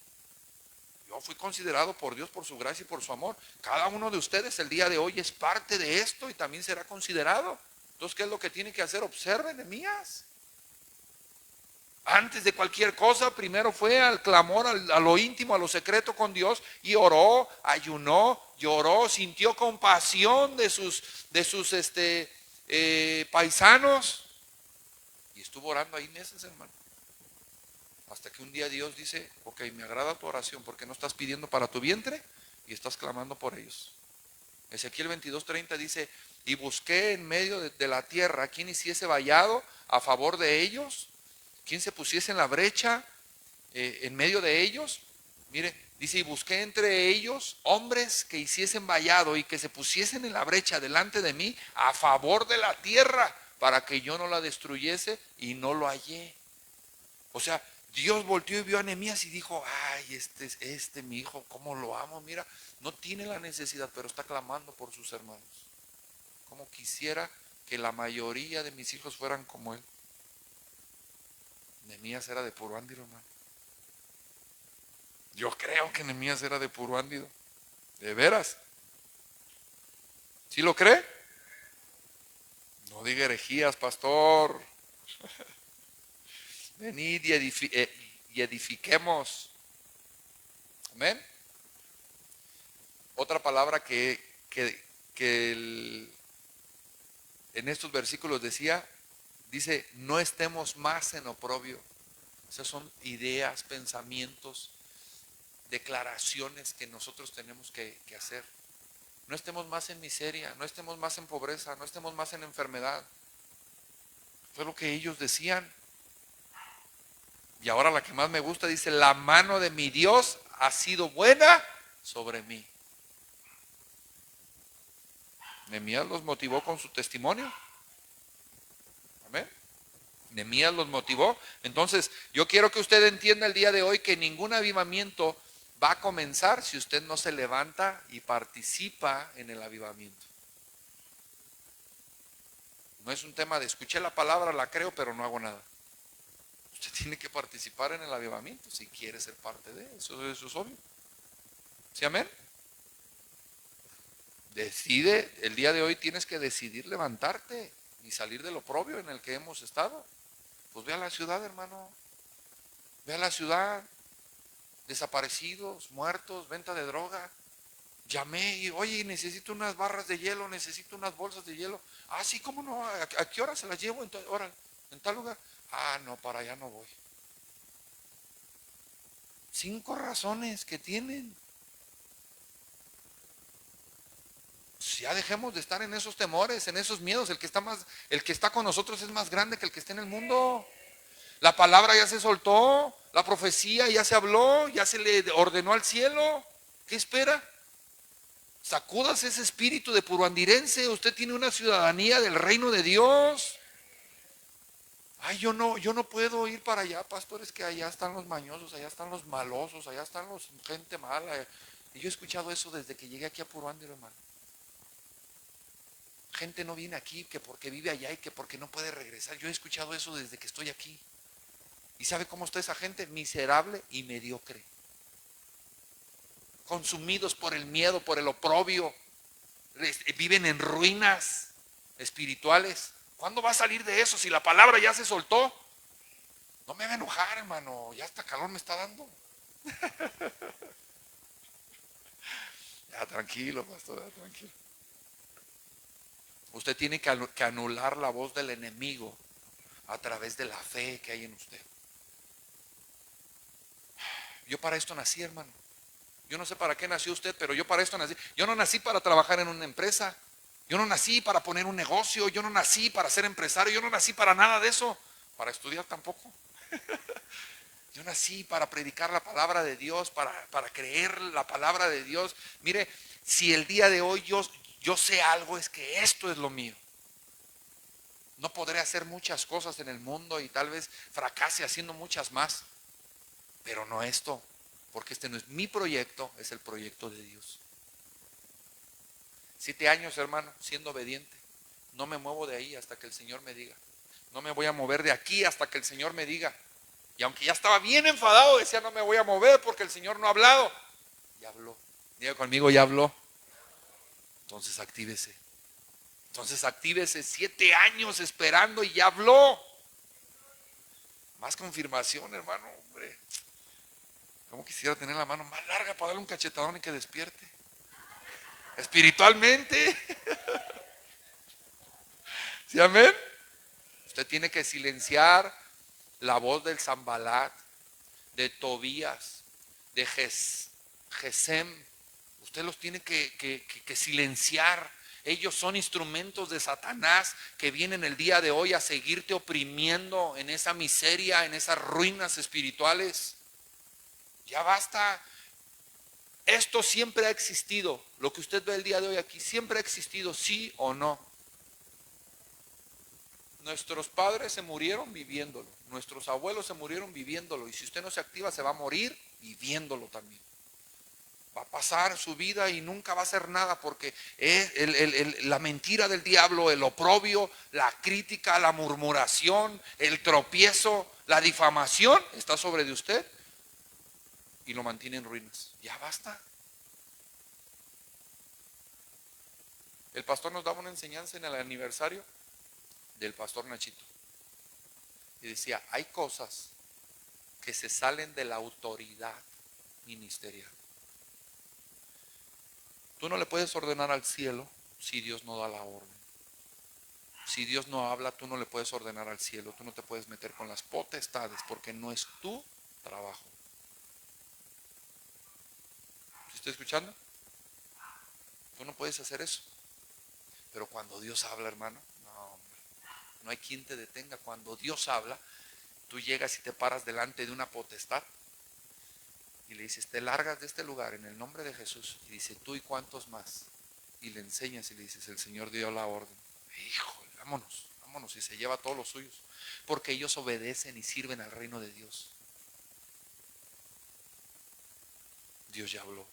Yo fui considerado por Dios por su gracia y por su amor. Cada uno de ustedes el día de hoy es parte de esto y también será considerado. Entonces, ¿qué es lo que tiene que hacer? Observen, Nehemías. Antes de cualquier cosa, primero fue al clamor, a lo íntimo, a lo secreto con Dios, y oró, ayunó, lloró, sintió compasión de sus paisanos, y estuvo orando ahí meses, hermano. Hasta que un día Dios dice, ok, me agrada tu oración, porque no estás pidiendo para tu vientre y estás clamando por ellos. Ezequiel 22:30 dice, y busqué en medio de la tierra quien hiciese vallado a favor de ellos, quien se pusiese en la brecha en medio de ellos. Mire, dice, y busqué entre ellos hombres que hiciesen vallado y que se pusiesen en la brecha delante de mí a favor de la tierra para que yo no la destruyese, y no lo hallé. O sea, Dios volteó y vio a Nehemías y dijo, ay, mi hijo, cómo lo amo, mira, no tiene la necesidad, pero está clamando por sus hermanos. Como quisiera que la mayoría de mis hijos fueran como él. Nehemías era de puro ándido, hermano. Yo creo que Nehemías era de puro ándido. De veras. ¿Sí lo cree? No diga herejías, pastor. Venid y edifiquemos. Amén. Otra palabra que en estos versículos dice, no estemos más en oprobio. Esas son ideas, pensamientos, declaraciones que nosotros tenemos que hacer. No estemos más en miseria, no estemos más en pobreza, no estemos más en enfermedad. Fue lo que ellos decían. Y ahora la que más me gusta dice, la mano de mi Dios ha sido buena sobre mí. Nehemías los motivó con su testimonio. Amén. Nehemías los motivó. Entonces, yo quiero que usted entienda el día de hoy que ningún avivamiento va a comenzar si usted no se levanta y participa en el avivamiento. No es un tema de escuché la palabra, la creo, pero no hago nada. Usted tiene que participar en el avivamiento si quiere ser parte de eso. Eso es obvio. ¿Sí, amén? Decide, el día de hoy tienes que decidir levantarte y salir del oprobio en el que hemos estado. Pues ve a la ciudad, hermano. Ve a la ciudad. Desaparecidos, muertos, venta de droga. Llamé y, oye, necesito unas barras de hielo, necesito unas bolsas de hielo. Ah, sí, ¿cómo no? ¿A qué hora se las llevo? ¿En tal lugar? Ah, no, para allá no voy. 5 razones que tienen. Ya dejemos de estar en esos temores, en esos miedos. El que está con nosotros es más grande que el que está en el mundo. La palabra ya se soltó, la profecía ya se habló, ya se le ordenó al cielo. ¿Qué espera? Sacúdase ese espíritu de puruandirense. Usted tiene una ciudadanía del reino de Dios. Ay, yo no puedo ir para allá, pastor, es que allá están los mañosos, allá están los malosos, allá están los gente mala. Y yo he escuchado eso desde que llegué aquí a Puruándiro, hermano. Gente no viene aquí que porque vive allá y que porque no puede regresar. Yo he escuchado eso desde que estoy aquí. ¿Y sabe cómo está esa gente? Miserable y mediocre. Consumidos por el miedo, por el oprobio. Viven en ruinas espirituales. ¿Cuándo va a salir de eso si la palabra ya se soltó? No me va a enojar, hermano. Ya hasta calor me está dando. Ya, tranquilo, pastor, ya, tranquilo. Usted tiene que anular la voz del enemigo a través de la fe que hay en usted. Yo para esto nací, hermano. Yo no sé para qué nació usted, pero yo para esto nací. Yo no nací para trabajar en una empresa. Yo no nací para poner un negocio. Yo no nací para ser empresario. Yo no nací para nada de eso. Para estudiar tampoco. Yo nací para predicar la palabra de Dios, para creer la palabra de Dios. Mire, si el día de hoy yo sé algo, es que esto es lo mío. No podré hacer muchas cosas en el mundo y tal vez fracase haciendo muchas más, pero no esto, porque este no es mi proyecto, es el proyecto de Dios. 7 años, hermano, siendo obediente. No me muevo de ahí hasta que el Señor me diga. No me voy a mover de aquí hasta que el Señor me diga. Y aunque ya estaba bien enfadado, decía no me voy a mover porque el Señor no ha hablado. Ya habló. Diga conmigo, ya habló. Entonces actívese. Entonces actívese. 7 años esperando y ya habló. Más confirmación, hermano, hombre. ¿Cómo quisiera tener la mano más larga para darle un cachetadón y que despierte? Espiritualmente. ¿Sí, amén? Usted tiene que silenciar la voz del Sanbalat, de Tobías, de Gesem. Usted los tiene que silenciar. Ellos son instrumentos de Satanás que vienen el día de hoy a seguirte oprimiendo en esa miseria, en esas ruinas espirituales. Ya basta. Esto siempre ha existido. Lo que usted ve el día de hoy aquí siempre ha existido, sí o no. Nuestros padres se murieron viviéndolo. Nuestros abuelos se murieron viviéndolo. Y si usted no se activa, se va a morir viviéndolo también. Va a pasar su vida y nunca va a hacer nada porque es la mentira del diablo, el oprobio, la crítica, la murmuración, el tropiezo, la difamación está sobre de usted y lo mantiene en ruinas. Ya basta. El pastor nos daba una enseñanza en el aniversario del pastor Nachito y decía, hay cosas que se salen de la autoridad ministerial. Tú no le puedes ordenar al cielo si Dios no da la orden. Si Dios no habla, tú no le puedes ordenar al cielo. Tú no te puedes meter con las potestades porque no es tu trabajo. ¿Sí estoy escuchando? Tú no puedes hacer eso. Pero cuando Dios habla, hermano, no hay quien te detenga. Cuando Dios habla, tú llegas y te paras delante de una potestad y le dices, te largas de este lugar en el nombre de Jesús. Y dice, tú y cuántos más. Y le enseñas y le dices, el Señor dio la orden. Híjole, vámonos, vámonos. Y se lleva a todos los suyos. Porque ellos obedecen y sirven al reino de Dios. Dios ya habló.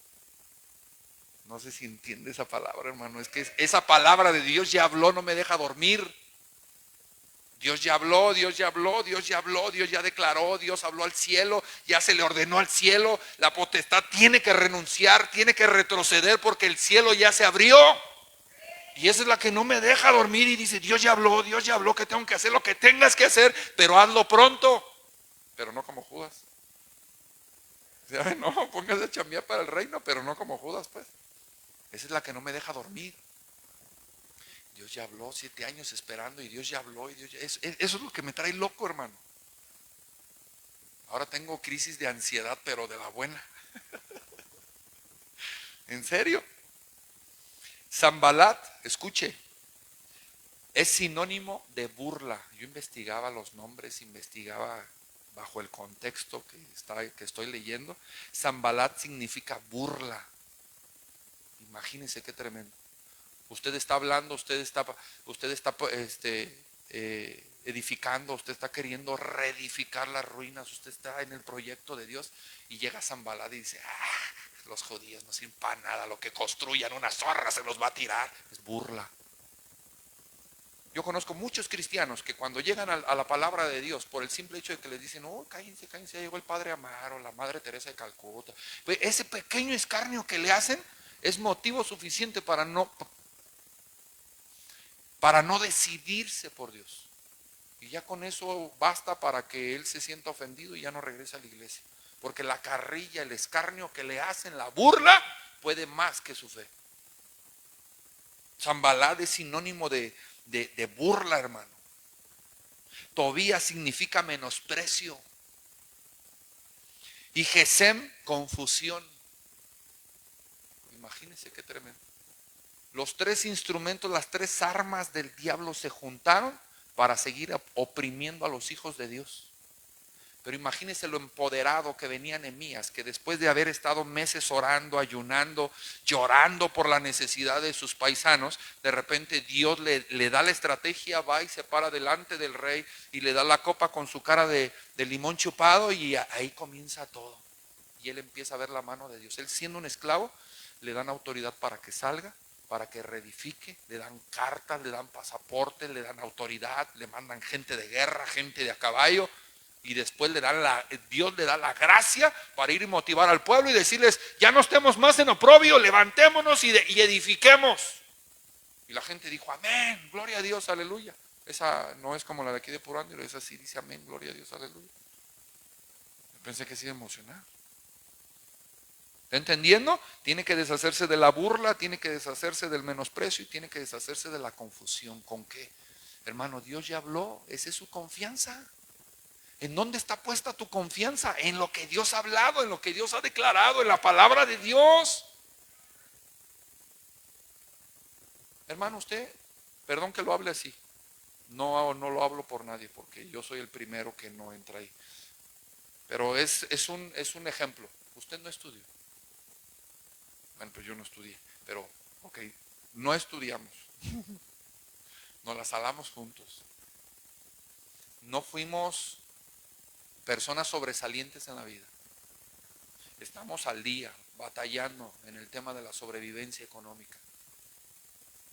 No sé si entiende esa palabra, hermano. Es que esa palabra de Dios ya habló, no me deja dormir. Dios ya habló, Dios ya habló, Dios ya habló, Dios ya declaró, Dios habló al cielo, ya se le ordenó al cielo. La potestad tiene que renunciar, tiene que retroceder porque el cielo ya se abrió. Y esa es la que no me deja dormir y dice, Dios ya habló, que tengo que hacer lo que tengas que hacer, pero hazlo pronto. Pero no como Judas. No, póngase a chambear para el reino, pero no como Judas, pues. Esa es la que no me deja dormir. Dios ya habló, 7 años esperando y Dios ya habló. Y Dios ya, eso es lo que me trae loco, hermano. Ahora tengo crisis de ansiedad, pero de la buena. ¿En serio? Sanbalat, escuche, es sinónimo de burla. Yo investigaba los nombres, investigaba bajo el contexto que estoy leyendo. Sanbalat significa burla. Imagínense qué tremendo. Usted está hablando, usted está edificando, usted está queriendo reedificar las ruinas, usted está en el proyecto de Dios y llega Sanballat y dice, los judíos no sirven para nada, lo que construyan una zorra se los va a tirar. Es burla. Yo conozco muchos cristianos que cuando llegan a la palabra de Dios, por el simple hecho de que les dicen, oh, cállense, cállense, ya llegó el Padre Amaro, la Madre Teresa de Calcuta, pues ese pequeño escarnio que le hacen es motivo suficiente para no decidirse por Dios. Y ya con eso basta para que él se sienta ofendido y ya no regrese a la iglesia. Porque la carrilla, el escarnio que le hacen, la burla, puede más que su fe. Sanballat es sinónimo de burla, hermano. Tobías significa menosprecio. Y Gesem, confusión. Imagínense qué tremendo. Los tres instrumentos, las tres armas del diablo se juntaron para seguir oprimiendo a los hijos de Dios. Pero imagínense lo empoderado que venía Nehemías, que después de haber estado meses orando, ayunando, llorando por la necesidad de sus paisanos, de repente Dios le da la estrategia, va y se para delante del rey y le da la copa con su cara de limón chupado y ahí comienza todo. Y él empieza a ver la mano de Dios. Él siendo un esclavo, le dan autoridad para que salga, para que reedifique, le dan cartas, le dan pasaportes, le dan autoridad, le mandan gente de guerra, gente de a caballo. Y después Dios le da la gracia para ir y motivar al pueblo y decirles, ya no estemos más en oprobio, levantémonos y edifiquemos. Y la gente dijo, amén, gloria a Dios, aleluya. Esa no es como la de aquí de Purándiro, esa sí dice amén, gloria a Dios, aleluya. Yo pensé que se iba a emocionar. ¿Está entendiendo? Tiene que deshacerse de la burla, tiene que deshacerse del menosprecio y tiene que deshacerse de la confusión. ¿Con qué? Hermano, Dios ya habló, esa es su confianza. ¿En dónde está puesta tu confianza? En lo que Dios ha hablado, en lo que Dios ha declarado, en la palabra de Dios. Hermano, usted, perdón que lo hable así, no lo hablo por nadie, porque yo soy el primero que no entra ahí. Pero es un ejemplo. Usted no estudió. Bueno, pues yo no estudié, pero ok, no estudiamos. Nos la salamos juntos. No fuimos personas sobresalientes en la vida. Estamos al día, batallando en el tema de la sobrevivencia económica.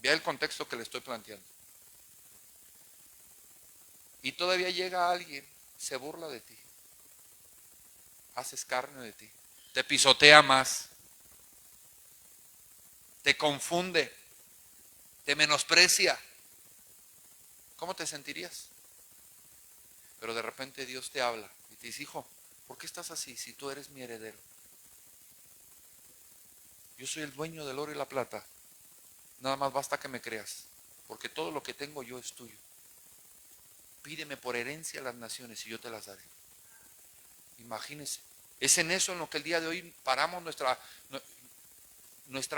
Vea el contexto que le estoy planteando. Y todavía llega alguien, se burla de ti, hace escarnio de ti, te pisotea más, te confunde, te menosprecia. ¿Cómo te sentirías? Pero de repente Dios te habla y te dice, hijo, ¿por qué estás así si tú eres mi heredero? Yo soy el dueño del oro y la plata. Nada más basta que me creas, porque todo lo que tengo yo es tuyo. Pídeme por herencia las naciones y yo te las daré. Imagínese. Es en eso en lo que el día de hoy paramos nuestra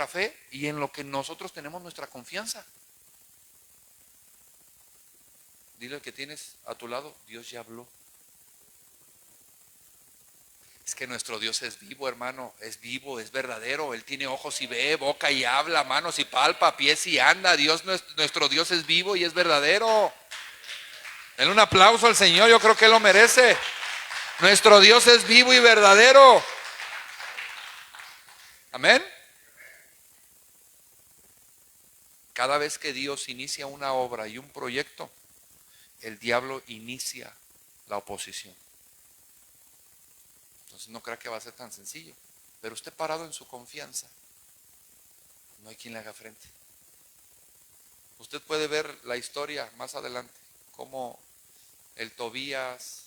fe y en lo que nosotros tenemos nuestra confianza. Dile al que tienes a tu lado, Dios ya habló. Es que nuestro Dios es vivo, hermano, es vivo, es verdadero. Él tiene ojos y ve, boca y habla, manos y palpa, pies y anda. Nuestro Dios es vivo y es verdadero. Denle un aplauso al Señor, yo creo que Él lo merece. Nuestro Dios es vivo y verdadero. Amén. Cada vez que Dios inicia una obra y un proyecto, el diablo inicia la oposición. Entonces no crea que va a ser tan sencillo. Pero usted parado en su confianza, no hay quien le haga frente. Usted puede ver la historia más adelante, como el Tobías,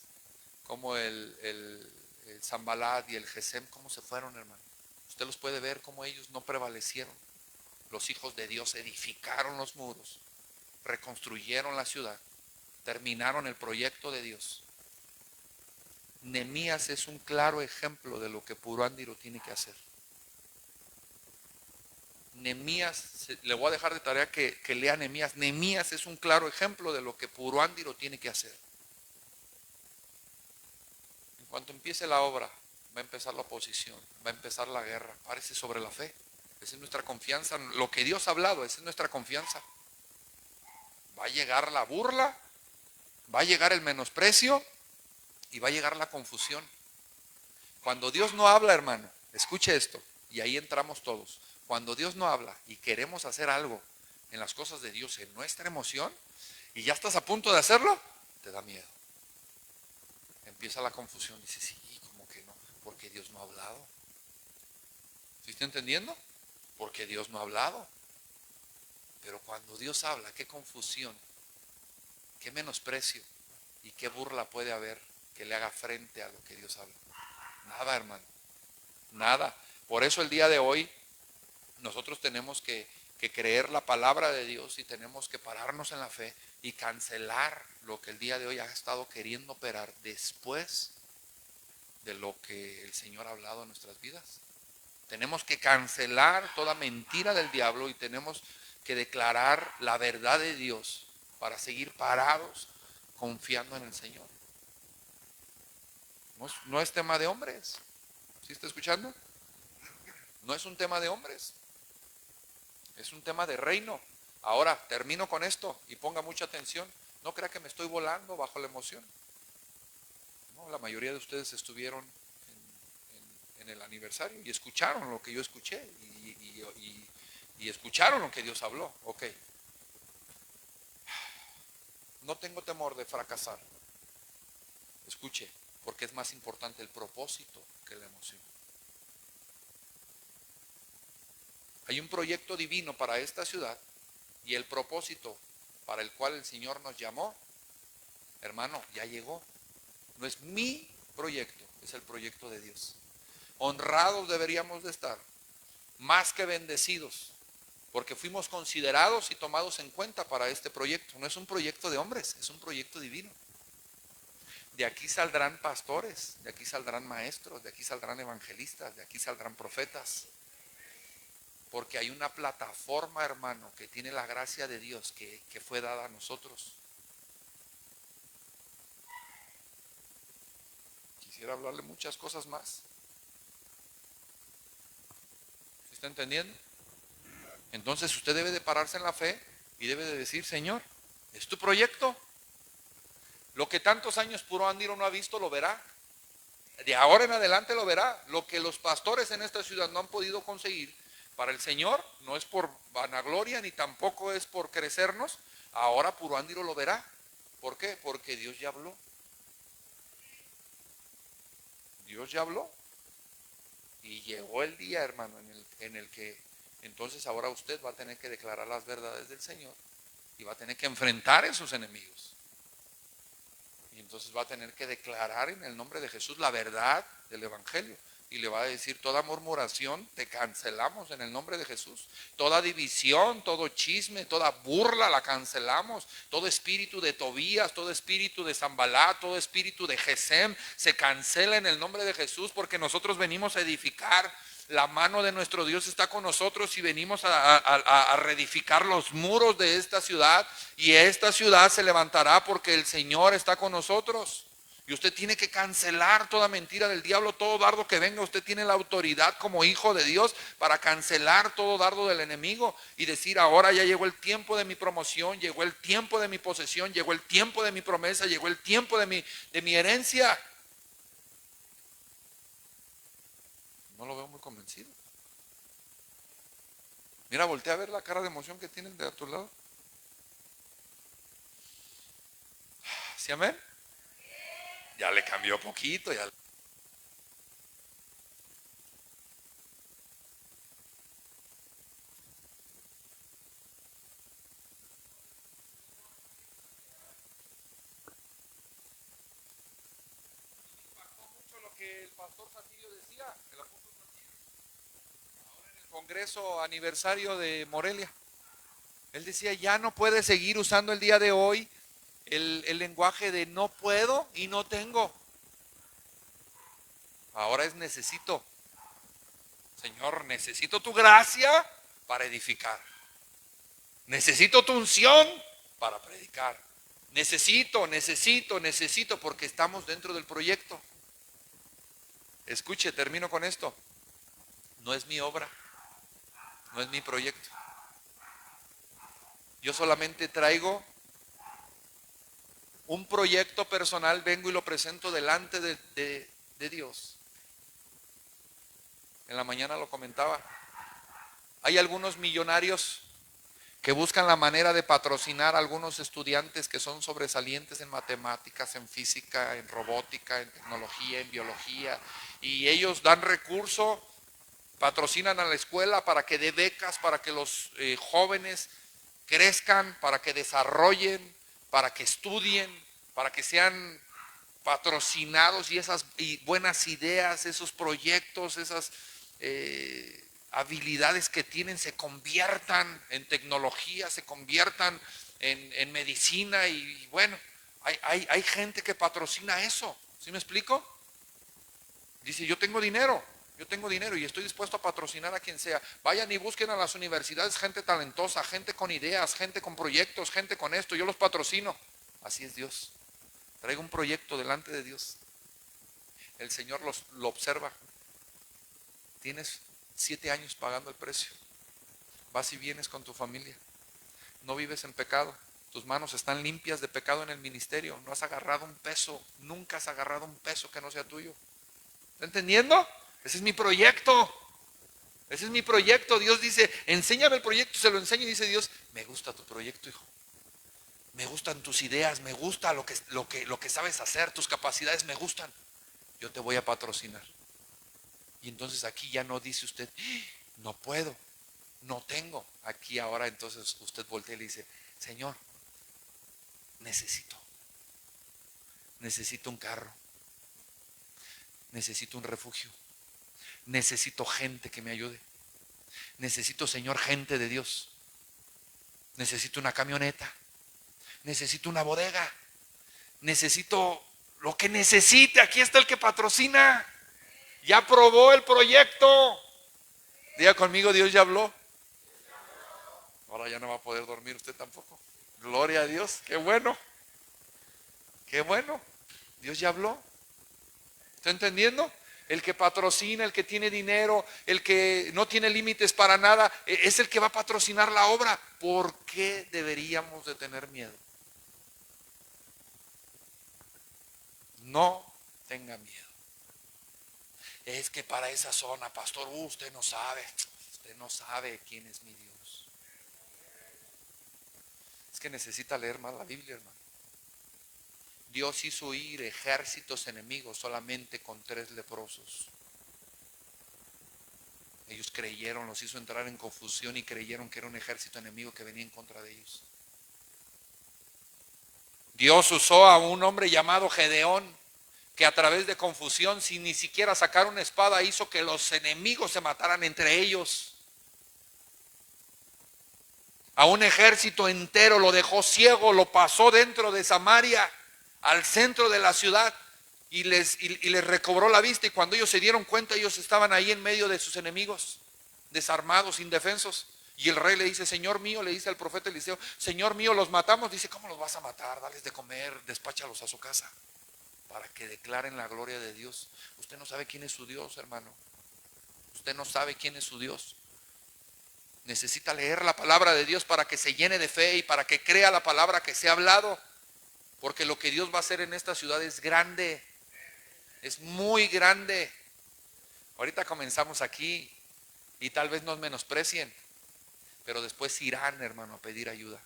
como el Sanballat y el Gesem, cómo se fueron, hermano. Usted los puede ver cómo ellos no prevalecieron. Los hijos de Dios edificaron los muros, reconstruyeron la ciudad, terminaron el proyecto de Dios. Nehemías es un claro ejemplo de lo que Purándiro tiene que hacer. Nehemías, le voy a dejar de tarea que lea Nehemías. Nehemías es un claro ejemplo de lo que Purándiro tiene que hacer. En cuanto empiece la obra, va a empezar la oposición, va a empezar la guerra. Párese sobre la fe. Esa es nuestra confianza. Lo que Dios ha hablado, esa es nuestra confianza. Va a llegar la burla, va a llegar el menosprecio y va a llegar la confusión. Cuando Dios no habla, hermano, escuche esto, y ahí entramos todos. Cuando Dios no habla y queremos hacer algo en las cosas de Dios, en nuestra emoción, y ya estás a punto de hacerlo, te da miedo. Empieza la confusión, dices, sí, como que no, porque Dios no ha hablado. ¿Sí está entendiendo? Porque Dios no ha hablado. Pero cuando Dios habla, qué confusión, qué menosprecio y qué burla puede haber que le haga frente a lo que Dios habla. Nada, hermano, nada. Por eso el día de hoy nosotros tenemos que creer la palabra de Dios y tenemos que pararnos en la fe y cancelar lo que el día de hoy ha estado queriendo operar después de lo que el Señor ha hablado en nuestras vidas. Tenemos que cancelar toda mentira del diablo y tenemos que declarar la verdad de Dios para seguir parados confiando en el Señor. No es tema de hombres. ¿Sí está escuchando? No es un tema de hombres. Es un tema de reino. Ahora termino con esto y ponga mucha atención. No crea que me estoy volando bajo la emoción. No, la mayoría de ustedes estuvieron en el aniversario y escucharon lo que yo escuché y escucharon lo que Dios habló. Ok. No tengo temor de fracasar. Escuche, porque es más importante el propósito que la emoción. Hay un proyecto divino para esta ciudad y el propósito para el cual el Señor nos llamó, hermano, ya llegó. No es mi proyecto, es el proyecto de Dios. Honrados deberíamos de estar, más que bendecidos, porque fuimos considerados y tomados en cuenta para este proyecto. No es un proyecto de hombres, es un proyecto divino. De aquí saldrán pastores, de aquí saldrán maestros, de aquí saldrán evangelistas, de aquí saldrán profetas. Porque hay una plataforma, hermano, que tiene la gracia de Dios que fue dada a nosotros. Quisiera hablarle muchas cosas más. ¿Está entendiendo? Entonces usted debe de pararse en la fe y debe de decir, Señor, ¿es tu proyecto? Lo que tantos años puro Andiro no ha visto, lo verá. De ahora en adelante lo verá. Lo que los pastores en esta ciudad no han podido conseguir para el Señor, no es por vanagloria ni tampoco es por crecernos. Ahora puro Andiro lo verá. ¿Por qué? Porque Dios ya habló. Dios ya habló. Y llegó el día, hermano, en el que entonces ahora usted va a tener que declarar las verdades del Señor y va a tener que enfrentar a esos enemigos. Y entonces va a tener que declarar en el nombre de Jesús la verdad del Evangelio. Y le va a decir, toda murmuración te cancelamos en el nombre de Jesús. Toda división, todo chisme, toda burla la cancelamos. Todo espíritu de Tobías, todo espíritu de Zambalá, todo espíritu de Gesem se cancela en el nombre de Jesús, porque nosotros venimos a edificar. La mano de nuestro Dios está con nosotros y venimos a reedificar los muros de esta ciudad, y esta ciudad se levantará porque el Señor está con nosotros. Y usted tiene que cancelar toda mentira del diablo, todo dardo que venga. Usted tiene la autoridad como hijo de Dios para cancelar todo dardo del enemigo y decir, ahora ya llegó el tiempo de mi promoción, llegó el tiempo de mi posesión, llegó el tiempo de mi promesa, llegó el tiempo de mi herencia. No lo veo muy convencido. Mira, voltea a ver la cara de emoción que tienen de a tu lado. ¿Sí, amén? Ya le cambió poquito. Ya. Impactó mucho lo que el pastor Santillo decía, el apóstol Santillo, ahora en el Congreso aniversario de Morelia. Él decía, ya no puede seguir usando el día de hoy el lenguaje de no puedo y no tengo. Ahora es necesito. Señor, necesito tu gracia para edificar. Necesito tu unción para predicar. Necesito, porque estamos dentro del proyecto. Escuche, termino con esto. No es mi obra, no es mi proyecto. Yo solamente traigo un proyecto personal, vengo y lo presento delante de Dios. En la mañana lo comentaba. Hay algunos millonarios que buscan la manera de patrocinar a algunos estudiantes que son sobresalientes en matemáticas, en física, en robótica, en tecnología, en biología, y ellos dan recurso, patrocinan a la escuela para que dé becas, para que los jóvenes crezcan, para que desarrollen, para que estudien, para que sean patrocinados, y esas buenas ideas, esos proyectos, esas habilidades que tienen se conviertan en tecnología, se conviertan en medicina, y bueno, hay gente que patrocina eso. ¿Sí me explico? Dice, yo tengo dinero y estoy dispuesto a patrocinar a quien sea. Vayan y busquen a las universidades gente talentosa, gente con ideas, gente con proyectos, gente con esto, yo los patrocino. Así es Dios. Traigo un proyecto delante de Dios. El Señor lo observa. Tienes 7 años pagando el precio. Vas y vienes con tu familia. No vives en pecado. Tus manos están limpias de pecado en el ministerio. No has agarrado un peso. Nunca has agarrado un peso que no sea tuyo. ¿Está entendiendo? Ese es mi proyecto. Ese es mi proyecto. Dios dice, enséñame el proyecto. Se lo enseño y dice Dios, me gusta tu proyecto, hijo. Me gustan tus ideas, me gusta lo que sabes hacer, tus capacidades me gustan. Yo te voy a patrocinar. Y entonces aquí ya no dice usted, no puedo, no tengo. Aquí ahora entonces usted voltea y le dice, Señor, necesito un carro, necesito un refugio, necesito gente que me ayude, necesito, Señor, gente de Dios, necesito una camioneta, necesito una bodega, necesito lo que necesite. Aquí está el que patrocina. Ya aprobó el proyecto. Diga conmigo, Dios ya habló. Ahora ya no va a poder dormir usted tampoco. Gloria a Dios, qué bueno. Qué bueno. Dios ya habló. ¿Está entendiendo? El que patrocina, el que tiene dinero, el que no tiene límites para nada, es el que va a patrocinar la obra. ¿Por qué deberíamos de tener miedo? No tenga miedo. Es que para esa zona, pastor, usted no sabe quién es mi Dios. Es que necesita leer más la Biblia, hermano. Dios hizo ir ejércitos enemigos solamente con 3 leprosos. Ellos creyeron, los hizo entrar en confusión y creyeron que era un ejército enemigo que venía en contra de ellos. Dios usó a un hombre llamado Gedeón, que a través de confusión, sin ni siquiera sacar una espada, hizo que los enemigos se mataran entre ellos. A un ejército entero lo dejó ciego, lo pasó dentro de Samaria, al centro de la ciudad, y les recobró la vista. Y cuando ellos se dieron cuenta, ellos estaban ahí en medio de sus enemigos, desarmados, indefensos. Y el rey le dice, Señor mío, le dice al profeta Eliseo, Señor mío, los matamos. Dice, ¿cómo los vas a matar? Dales de comer, despáchalos a su casa, para que declaren la gloria de Dios. Usted no sabe quién es su Dios, hermano. Usted no sabe quién es su Dios. Necesita leer la palabra de Dios para que se llene de fe y para que crea la palabra que se ha hablado. Porque lo que Dios va a hacer en esta ciudad es grande. Es muy grande. Ahorita comenzamos aquí y tal vez nos menosprecien, pero después irán, hermano, a pedir ayuda.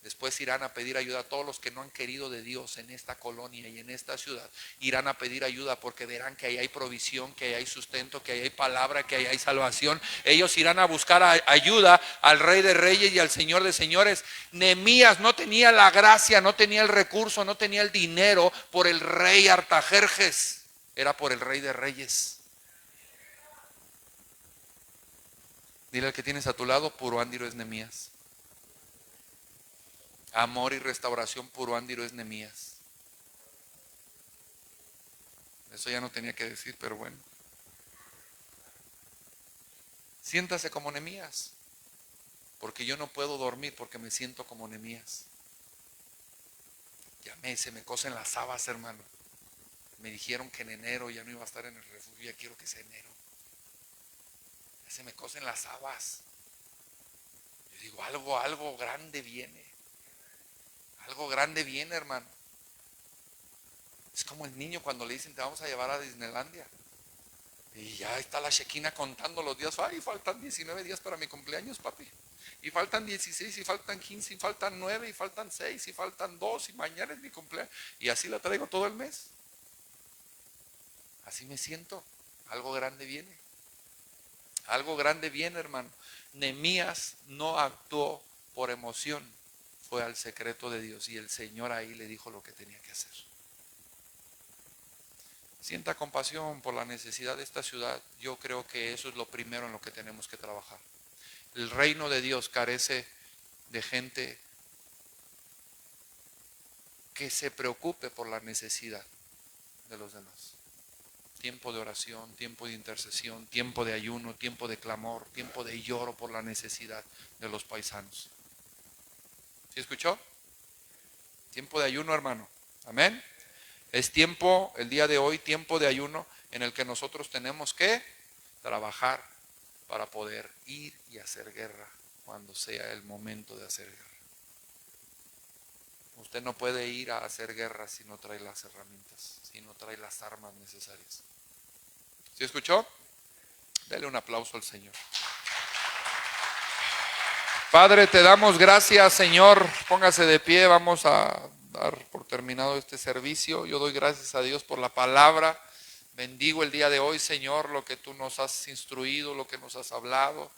Después irán a pedir ayuda a todos los que no han querido de Dios en esta colonia y en esta ciudad. Irán a pedir ayuda porque verán que ahí hay provisión, que ahí hay sustento, que ahí hay palabra, que ahí hay salvación. Ellos irán a buscar ayuda al Rey de Reyes y al Señor de Señores. Nehemías no tenía la gracia, no tenía el recurso, no tenía el dinero por el rey Artajerjes. Era por el Rey de Reyes. Dile al que tienes a tu lado, puro ándiro es Nehemías. Amor y restauración, puro ándiro es Nehemías. Eso ya no tenía que decir, pero bueno. Siéntase como Nehemías, porque yo no puedo dormir porque me siento como Nehemías. Se me cosen las habas, hermano. Me dijeron que en enero ya no iba a estar en el refugio, ya quiero que sea enero. Ya se me cosen las habas. Yo digo, algo grande viene. Algo grande viene, hermano. Es como el niño cuando le dicen te vamos a llevar a Disneylandia. Y ya está la Shekina contando los días. Ay, faltan 19 días para mi cumpleaños, papi. Y faltan 16, y faltan 15, y faltan 9, y faltan 6, y faltan 2, y mañana es mi cumpleaños. Y así la traigo todo el mes. Así me siento. Algo grande viene. Algo grande viene, hermano. Nehemías no actuó por emoción. Fue al secreto de Dios. Y el Señor ahí le dijo lo que tenía que hacer. Sienta compasión por la necesidad de esta ciudad. Yo creo que eso es lo primero en lo que tenemos que trabajar. El reino de Dios carece de gente que se preocupe por la necesidad de los demás. Tiempo de oración, tiempo de intercesión, tiempo de ayuno, tiempo de clamor, tiempo de lloro por la necesidad de los paisanos. ¿Sí escuchó? Tiempo de ayuno, hermano. Amén. Es tiempo, el día de hoy, tiempo de ayuno en el que nosotros tenemos que trabajar para poder ir y hacer guerra cuando sea el momento de hacer guerra. Usted no puede ir a hacer guerra si no trae las herramientas, si no trae las armas necesarias. ¿Sí escuchó? Dele un aplauso al Señor. Padre, te damos gracias, Señor. Póngase de pie, vamos a dar por terminado este servicio. Yo doy gracias a Dios por la palabra. Bendigo el día de hoy, Señor, lo que tú nos has instruido, lo que nos has hablado.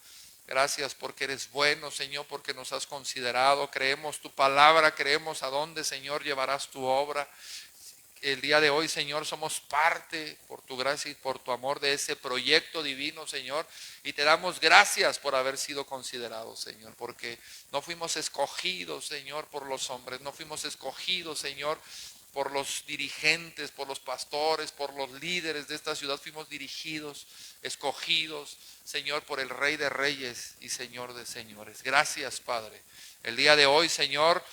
Gracias porque eres bueno, Señor, porque nos has considerado. Creemos tu palabra, creemos a dónde, Señor, llevarás tu obra. El día de hoy, Señor, somos parte por tu gracia y por tu amor de ese proyecto divino, Señor. Y te damos gracias por haber sido considerados, Señor, porque no fuimos escogidos, Señor, por los hombres. No fuimos escogidos, Señor, por los dirigentes, por los pastores, por los líderes de esta ciudad. Fuimos dirigidos, escogidos, Señor, por el Rey de Reyes y Señor de Señores. Gracias, Padre. El día de hoy, Señor,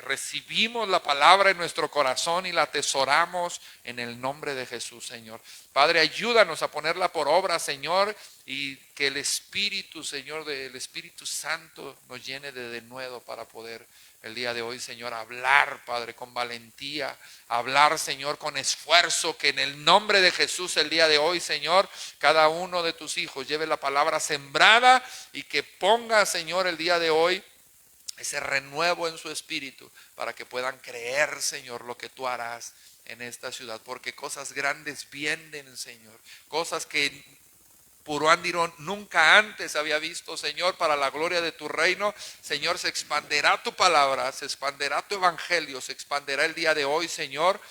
recibimos la palabra en nuestro corazón y la atesoramos en el nombre de Jesús, Señor. Padre, ayúdanos a ponerla por obra, Señor, y que el Espíritu, Señor, del Espíritu Santo nos llene de denuedo para poder el día de hoy, Señor, hablar, Padre, con valentía, hablar, Señor, con esfuerzo, que en el nombre de Jesús el día de hoy, Señor, cada uno de tus hijos lleve la palabra sembrada y que ponga, Señor, el día de hoy ese renuevo en su espíritu para que puedan creer, Señor, lo que tú harás en esta ciudad, porque cosas grandes vienen, Señor, cosas que Puruándiro nunca antes había visto, Señor, para la gloria de tu reino. Señor, se expanderá tu palabra, se expanderá tu evangelio, se expanderá el día de hoy, Señor,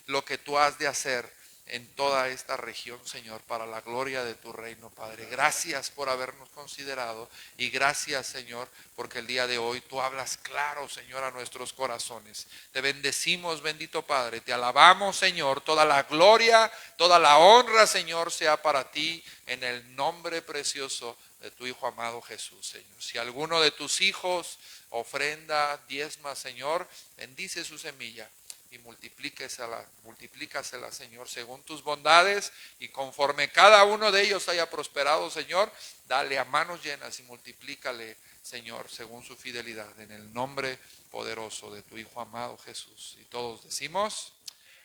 lo que tú has de hacer en toda esta región, Señor, para la gloria de tu reino, Padre. Gracias por habernos considerado y gracias, Señor, porque el día de hoy tú hablas claro, Señor, a nuestros corazones. Te bendecimos, bendito Padre, te alabamos, Señor. Toda la gloria, toda la honra, Señor, sea para ti en el nombre precioso de tu Hijo amado Jesús, Señor. Si alguno de tus hijos ofrenda, diezma, Señor, bendice su semilla y multiplícasela, Señor, según tus bondades, y conforme cada uno de ellos haya prosperado, Señor, dale a manos llenas y multiplícale, Señor, según su fidelidad, en el nombre poderoso de tu Hijo amado Jesús. Y todos decimos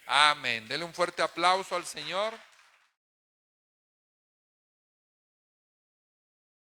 amén. Dele un fuerte aplauso al Señor.